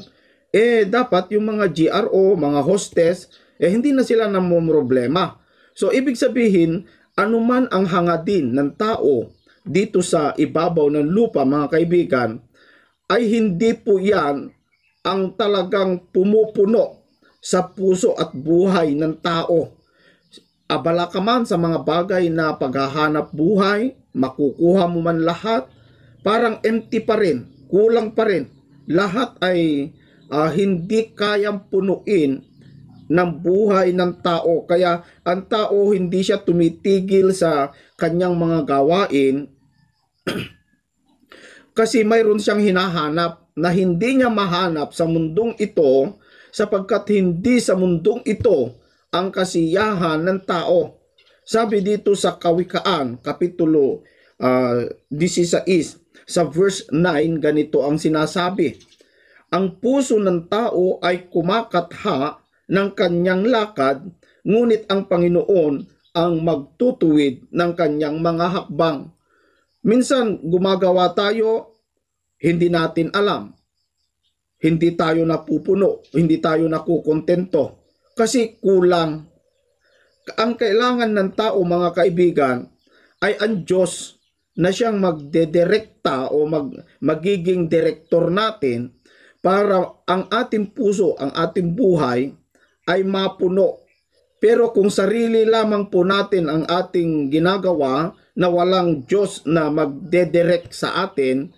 B: dapat yung mga GRO, mga hostess, hindi na sila namumroblema. So, ibig sabihin, anuman ang hangadin ng tao dito sa ibabaw ng lupa, mga kaibigan, ay hindi po yan ang talagang pumupuno sa puso at buhay ng tao. Abala ka man sa mga bagay na paghahanap buhay, makukuha mo man lahat, parang empty pa rin, kulang pa rin. Lahat ay hindi kayang punuin ng buhay ng tao. Kaya ang tao hindi siya tumitigil sa kanyang mga gawain kasi mayroon siyang hinahanap na hindi niya mahanap sa mundong ito, sapagkat hindi sa mundong ito ang kasiyahan ng tao. Sabi dito sa Kawikaan, Kapitulo 16, sa verse 9, ganito ang sinasabi: ang puso ng tao ay kumakatha ng kanyang lakad, ngunit ang Panginoon ang magtutuwid ng kanyang mga hakbang. Minsan gumagawa tayo, hindi natin alam. Hindi tayo napupuno, hindi tayo nakukontento kasi kulang. Ang kailangan ng tao, mga kaibigan, ay ang Diyos na siyang magdedirekta o magiging direktor natin para ang ating puso, ang ating buhay ay mapuno. Pero kung sarili lamang po natin ang ating ginagawa na walang Diyos na magdedirect sa atin,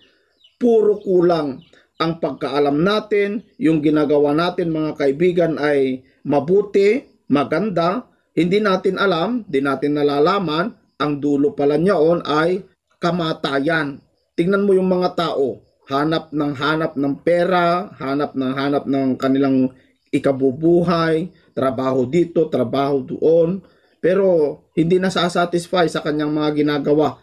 B: puro kulang. Ang pagkaalam natin, yung ginagawa natin, mga kaibigan, ay mabuti, maganda, hindi natin alam, di natin nalalaman, ang dulo pala niyaon ay kamatayan. Tingnan mo yung mga tao, hanap ng pera, hanap ng kanilang ikabubuhay, trabaho dito, trabaho doon, pero hindi nasasatisfy sa kanyang mga ginagawa.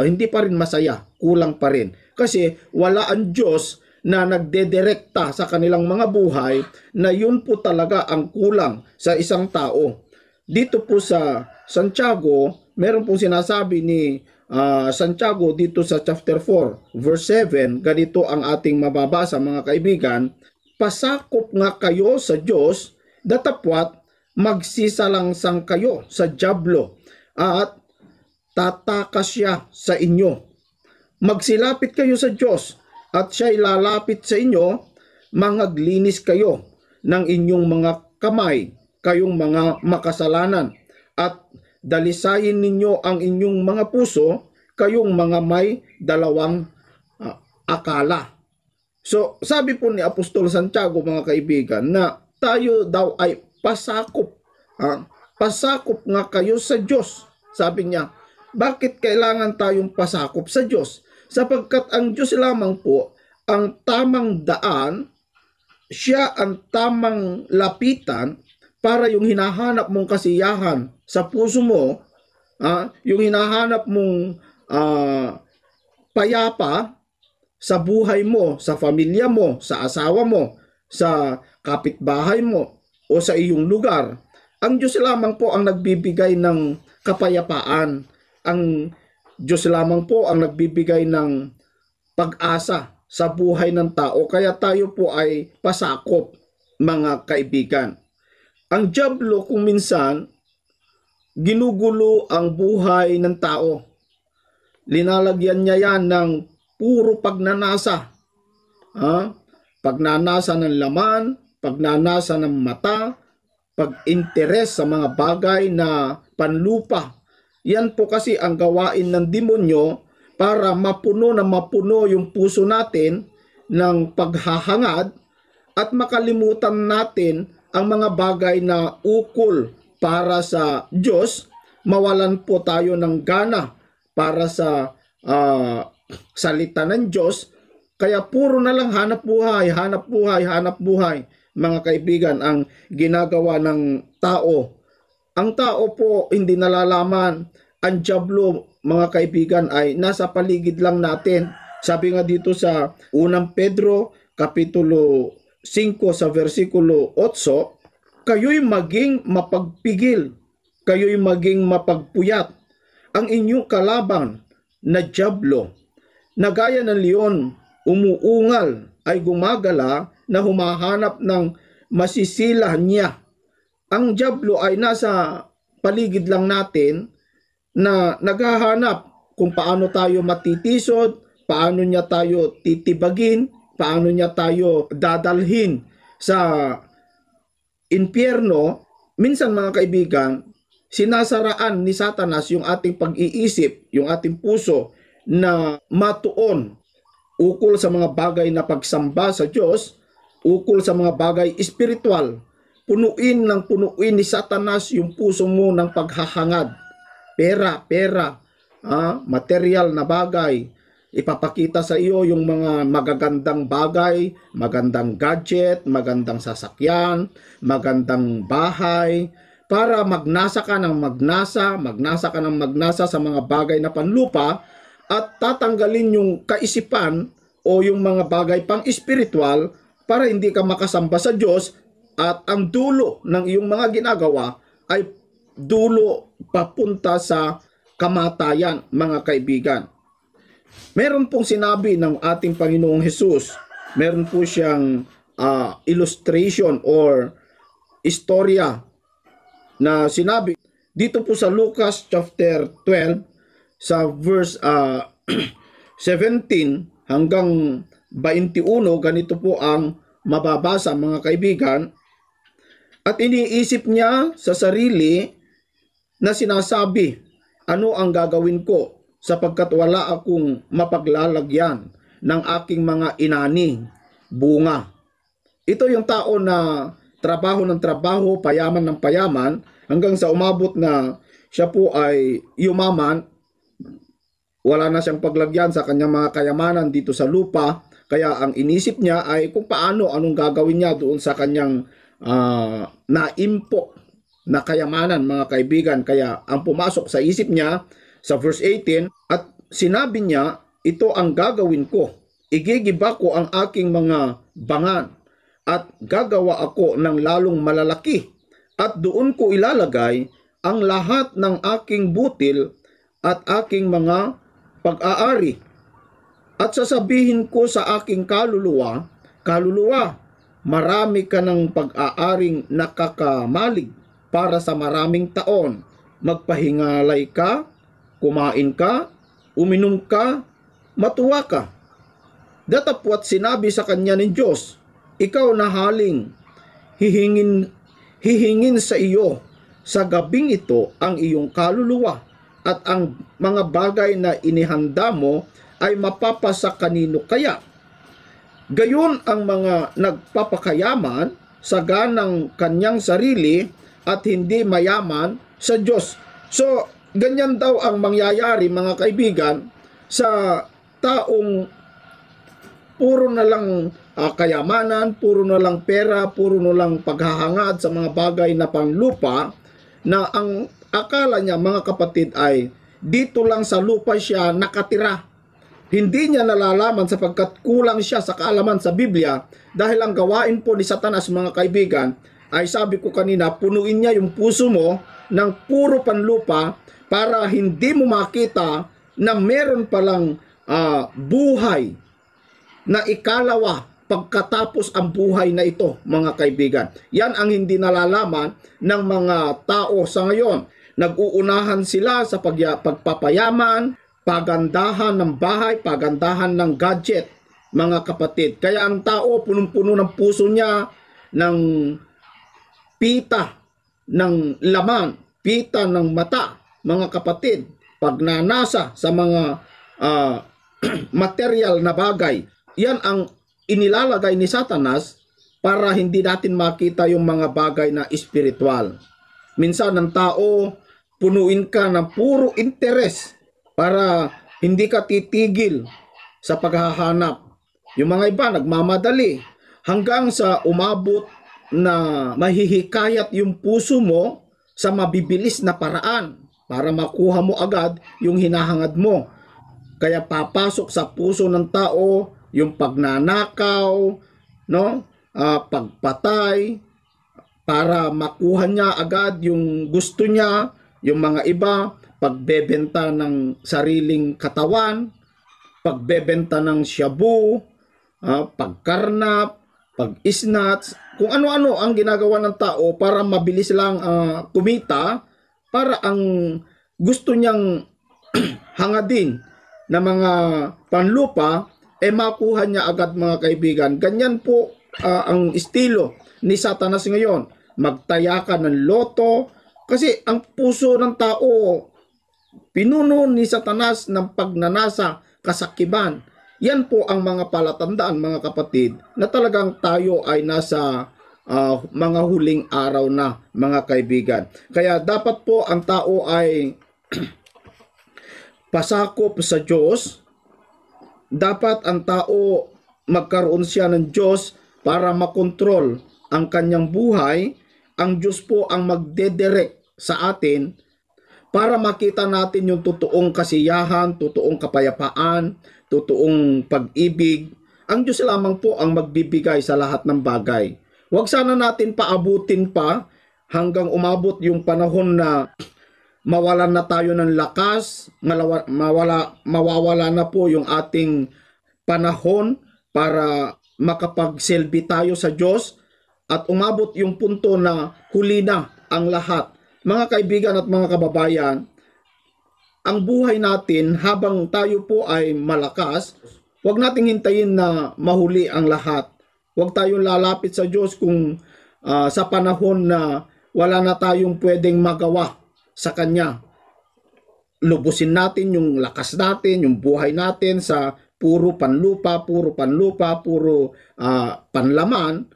B: Hindi pa rin masaya, kulang pa rin. Kasi wala ang Diyos na nagdedirekta sa kanilang mga buhay, na yun po talaga ang kulang sa isang tao. Dito po sa Santiago, meron pong sinasabi ni Santiago dito sa chapter 4, verse 7, ganito ang ating mababasa, mga kaibigan: pasakop nga kayo sa Diyos, datapwat magsisalangsang kayo sa dyablo, at tatakas siya sa inyo. Magsilapit kayo sa Diyos, at siya'y lalapit sa inyo. Mangaglinis kayo ng inyong mga kamay, kayong mga makasalanan, at dalisayin ninyo ang inyong mga puso, kayong mga may dalawang akala. So, sabi po ni Apostol Santiago, mga kaibigan, na tayo daw ay pasakop. Pasakop nga kayo sa Diyos. Sabi niya, bakit kailangan tayong pasakop sa Diyos? Sapagkat ang Diyos lamang po ang tamang daan, siya ang tamang lapitan para yung hinahanap mong kasiyahan sa puso mo, yung hinahanap mong payapa sa buhay mo, sa pamilya mo, sa asawa mo, sa kapitbahay mo, o sa iyong lugar. Ang Diyos lamang po ang nagbibigay ng kapayapaan. Ang Diyos lamang po ang nagbibigay ng pag-asa sa buhay ng tao. Kaya tayo po ay pasakop, mga kaibigan. Ang dyablo kung minsan, ginugulo ang buhay ng tao. Linalagyan niya yan ng puro pagnanasa. Pagnanasa ng laman, pagnanasa ng mata, pag-interes sa mga bagay na panlupa. Yan po kasi ang gawain ng demonyo para mapuno yung puso natin ng paghahangad at makalimutan natin ang mga bagay na ukol para sa Diyos. Mawalan po tayo ng gana para sa salita ng Diyos. Kaya puro na lang hanap buhay, mga kaibigan, ang ginagawa ng tao. Ang tao po hindi nalalaman. Ang dyablo, mga kaibigan, ay nasa paligid lang natin. Sabi nga dito sa 1 Pedro Kapitulo 5 sa versikulo 8, kayo'y maging mapagpigil, kayo'y maging mapagpuyat. Ang inyong kalaban na dyablo, na gaya ng leon, umuungal, ay gumagala na humahanap ng masisila niya. Ang dyablo ay nasa paligid lang natin, na naghahanap kung paano tayo matitisod, paano niya tayo titibagin, paano niya tayo dadalhin sa impyerno. Minsan mga kaibigan, sinasaraan ni Satanas yung ating pag-iisip, yung ating puso na matuon ukol sa mga bagay na pagsamba sa Diyos, ukol sa mga bagay espiritual. Punuin ni Satanas yung puso mo ng paghahangad. Pera, material na bagay. Ipapakita sa iyo yung mga magagandang bagay, magandang gadget, magandang sasakyan, magandang bahay, para magnasa ka ng magnasa sa mga bagay na panlupa, at tatanggalin yung kaisipan o yung mga bagay pang espiritual para hindi ka makasamba sa Diyos, at ang dulo ng iyong mga ginagawa ay dulo papunta sa kamatayan, mga kaibigan. Meron pong sinabi ng ating Panginoong Hesus, meron po siyang illustration or istorya na sinabi dito po sa Lucas chapter 12 sa verse 17 hanggang 21. Ganito po ang mababasa, mga kaibigan. At iniisip niya sa sarili na sinasabi, ano ang gagawin ko sapagkat wala akong mapaglalagyan ng aking mga inani, bunga. Ito yung tao na trabaho ng trabaho, payaman ng payaman, hanggang sa umabot na siya po ay yumaman, wala na siyang paglagyan sa kanyang mga kayamanan dito sa lupa. Kaya ang inisip niya ay kung anong gagawin niya doon sa kanyang naimpok na kayamanan, mga kaibigan. Kaya ang pumasok sa isip niya sa verse 18, at sinabi niya, ito ang gagawin ko. Igigiba ko ang aking mga bangan at gagawa ako ng lalong malalaki, at doon ko ilalagay ang lahat ng aking butil at aking mga pag-aari. At sasabihin ko sa aking kaluluwa, kaluluwa, marami ka ng pag-aaring nakakamalig para sa maraming taon. Magpahingalay ka, kumain ka, uminom ka, matuwa ka. Datapwat sinabi sa kanya ng Diyos, ikaw na haling hihingin sa iyo sa gabing ito ang iyong kaluluwa, at ang mga bagay na inihanda mo ay mapapasa kanino kaya? Gayon ang mga nagpapakayaman sa ganang kanyang sarili at hindi mayaman sa Diyos. So, ganyan daw ang mangyayari, mga kaibigan, sa taong puro na lang kayamanan, puro na lang pera, puro na lang paghahangad sa mga bagay na panglupa, na ang akala niya, mga kapatid, ay dito lang sa lupa siya nakatira. Hindi niya nalalaman sapagkat kulang siya sa kaalaman sa Biblia, dahil ang gawain po ni Satanas, mga kaibigan, ay sabi ko kanina, punuin niya yung puso mo ng puro panlupa para hindi mo makita na meron palang buhay na ikalawa pagkatapos ang buhay na ito, mga kaibigan. Yan ang hindi nalalaman ng mga tao sa ngayon. Nag-uunahan sila sa pagpapayaman, pagandahan ng bahay, pagandahan ng gadget, mga kapatid. Kaya ang tao punong-puno ng puso niya ng pita ng laman, pita ng mata, mga kapatid. Pagnanasa sa mga material na bagay. Yan ang inilalagay ni Satanas para hindi natin makita yung mga bagay na espiritual. Minsan ang tao, punuin ka ng puro interes para hindi ka titigil sa paghahanap. Yung mga iba nagmamadali hanggang sa umabot na mahihikayat yung puso mo sa mabibilis na paraan para makuha mo agad yung hinahangad mo. Kaya papasok sa puso ng tao yung pagnanakaw, no? Pagpatay, para makuha niya agad yung gusto niya. Yung mga iba, pagbebenta ng sariling katawan, pagbebenta ng shabu, pagkarnap, pag-isnats, kung ano-ano ang ginagawa ng tao para mabilis lang kumita, para ang gusto niyang hangadin na mga panlupa, makuha niya agad mga kaibigan. Ganyan po ang estilo ni Satanas ngayon. Magtaya ka ng loto, kasi ang puso ng tao, pinuno ni Satanas ng pagnanasa, kasakiman. Yan po ang mga palatandaan mga kapatid na talagang tayo ay nasa mga huling araw na mga kaibigan. Kaya dapat po ang tao ay pasakop sa Diyos. Dapat ang tao magkaroon siya ng Diyos para makontrol ang kanyang buhay. Ang Diyos po ang magdedirect sa atin para makita natin yung totoong kasiyahan, totoong kapayapaan, totoong pag-ibig. Ang Diyos lamang po ang magbibigay sa lahat ng bagay. Huwag sana natin paabutin pa hanggang umabot yung panahon na mawalan na tayo ng lakas, mawawala na po yung ating panahon para makapagselbi tayo sa Diyos at umabot yung punto na huli na ang lahat. Mga kaibigan at mga kababayan, ang buhay natin habang tayo po ay malakas, huwag nating hintayin na mahuli ang lahat. Huwag tayong lalapit sa Diyos kung sa panahon na wala na tayong pwedeng magawa sa Kanya. Lubusin natin yung lakas natin, yung buhay natin sa puro panlupa, puro panlaman,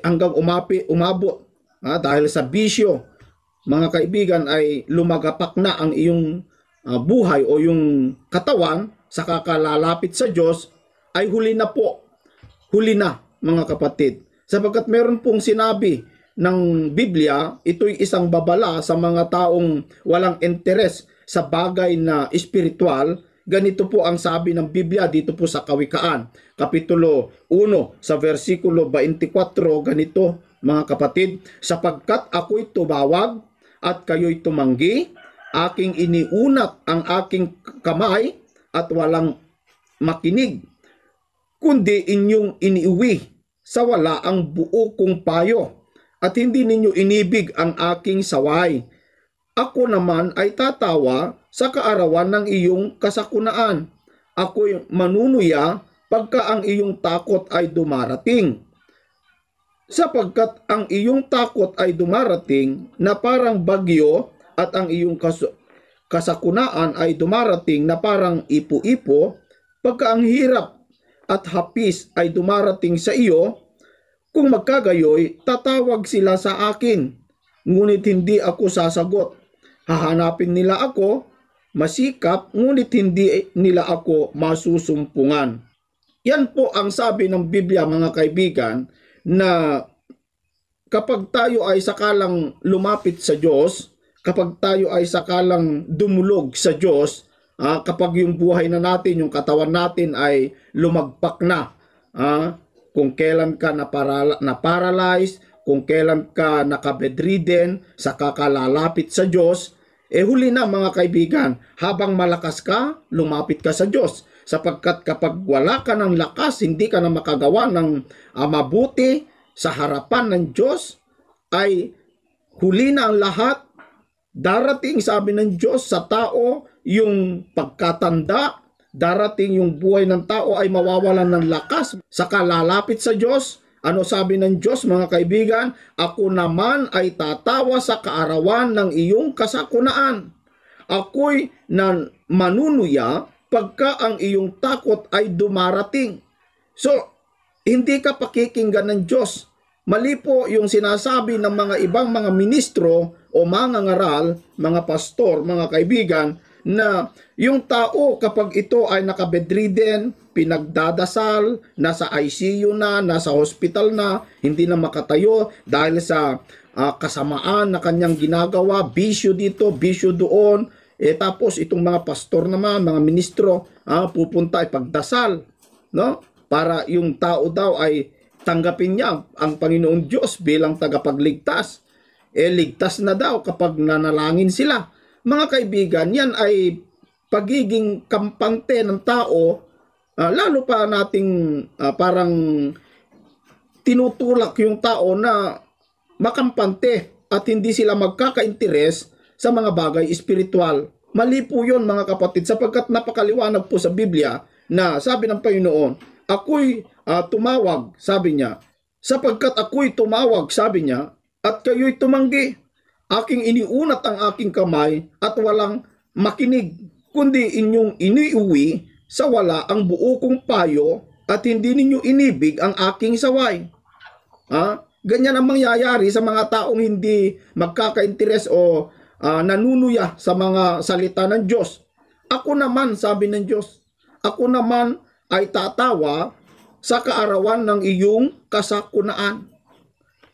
B: hanggang umabot dahil sa bisyo, mga kaibigan, ay lumagapak na ang iyong buhay o yung katawan sa kakalalapit sa Diyos, ay huli na po. Huli na mga kapatid. Sapagkat meron pong sinabi ng Biblia, ito'y isang babala sa mga taong walang interes sa bagay na espiritual. Ganito po ang sabi ng Biblia dito po sa Kawikaan, Kapitulo 1 sa versikulo 24, ganito mga kapatid, sapagkat ako'y tumawag at kayo'y tumanggi, aking iniunat ang aking kamay at walang makinig, kundi inyong iniuwi sa wala ang buo kong payo, at hindi ninyo inibig ang aking saway. Ako naman ay tatawa sa kaarawan ng iyong kasakunaan. Ako'y manunuya pagka ang iyong takot ay dumarating. Sapagkat ang iyong takot ay dumarating na parang bagyo at ang iyong kasakunaan ay dumarating na parang ipo-ipo, pagka ang hirap at hapis ay dumarating sa iyo, kung magkagayoy, tatawag sila sa akin, ngunit hindi ako sasagot. Hahanapin nila ako, masikap, ngunit hindi nila ako masusumpungan. Yan po ang sabi ng Biblia mga kaibigan, na kapag tayo ay sakalang lumapit sa Diyos, kapag tayo ay sakalang dumulog sa Diyos, kapag yung buhay na natin, yung katawan natin ay lumagpak na, kung kailan ka na-paralyze, kung kailan ka naka-bedridden, saka ka lalapit sa Diyos, huli na mga kaibigan, habang malakas ka, lumapit ka sa Diyos. Sapagkat kapag wala ka ng lakas, hindi ka na makagawa ng mabuti sa harapan ng Diyos, ay huli na ang lahat. Darating, sabi ng Diyos, sa tao yung pagkatanda, darating yung buhay ng tao ay mawawalan ng lakas, saka lalapit sa Diyos. Ano sabi ng Diyos mga kaibigan? Ako naman ay tatawa sa kaarawan ng iyong kasakunaan. Ako'y manunuya pagka ang iyong takot ay dumarating. So, hindi ka pakikinggan ng Diyos. Mali po yung sinasabi ng mga ibang mga ministro o mga ngaral, mga pastor, mga kaibigan, na yung tao kapag ito ay naka-bedridden, pinagdadasal, nasa ICU na, nasa hospital na, hindi na makatayo dahil sa kasamaan na kanyang ginagawa, bisyo dito, bisyo doon, tapos itong mga pastor naman, mga ministro, pupunta ay pagdasal, no? Para yung tao daw ay tanggapin niya ang Panginoon Diyos bilang tagapagligtas. Ligtas na daw kapag nanalangin sila. Mga kaibigan, yan ay pagiging kampante ng tao, lalo pa nating parang tinutulak yung tao na makampante at hindi sila magkaka-interes
C: sa mga bagay espiritual. Mali po yun mga kapatid, sapagkat napakaliwanag po sa Biblia na sabi ng Panginoon, ako'y tumawag, sabi niya, sapagkat ako'y tumawag, sabi niya, at kayo'y tumanggi. Aking iniunat ang aking kamay at walang makinig, kundi inyong iniuwi sa wala ang buo kong payo at hindi ninyo inibig ang aking saway. Ganyan ang mangyayari sa mga taong hindi magkakainteres o nanunuya sa mga salita ng Diyos. Ako naman, sabi ng Diyos, ako naman ay tatawa sa kaarawan ng iyong kasakunaan.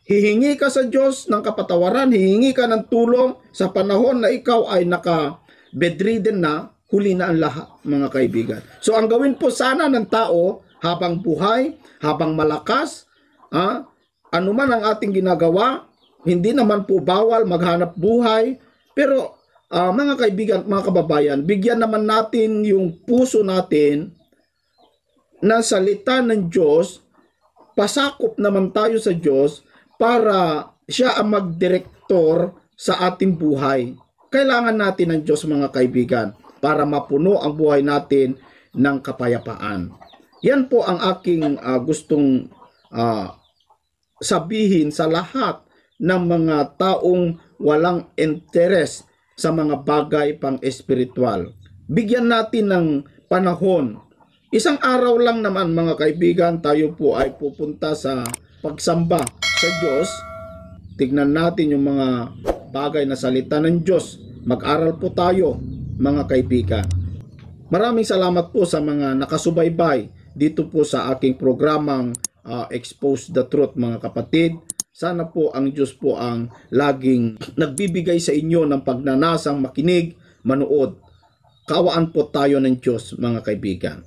C: Hihingi ka sa Diyos ng kapatawaran, hihingi ka ng tulong sa panahon na ikaw ay naka-bedridden na, huli na ang lahat, mga kaibigan. So ang gawin po sana ng tao habang buhay, habang malakas, ano man ang ating ginagawa, hindi naman po bawal maghanap buhay, pero mga kaibigan, mga kababayan, bigyan naman natin yung puso natin na salita ng Diyos, pasakop naman tayo sa Diyos para siya ang magdirektor sa ating buhay. Kailangan natin ng Diyos mga kaibigan para mapuno ang buhay natin ng kapayapaan. Yan po ang aking gustong sabihin sa lahat ng mga taong walang interes sa mga bagay pang espiritual. Bigyan natin ng panahon. Isang araw lang naman mga kaibigan, tayo po ay pupunta sa pagsamba sa Diyos. Tignan natin yung mga bagay na salita ng Diyos. Mag-aral po tayo mga kaibigan. Maraming salamat po sa mga nakasubaybay dito po sa aking programang Expose the Truth mga kapatid. Sana po ang Diyos po ang laging nagbibigay sa inyo ng pagnanasang makinig, manood. Kawaan po tayo ng Diyos mga kaibigan.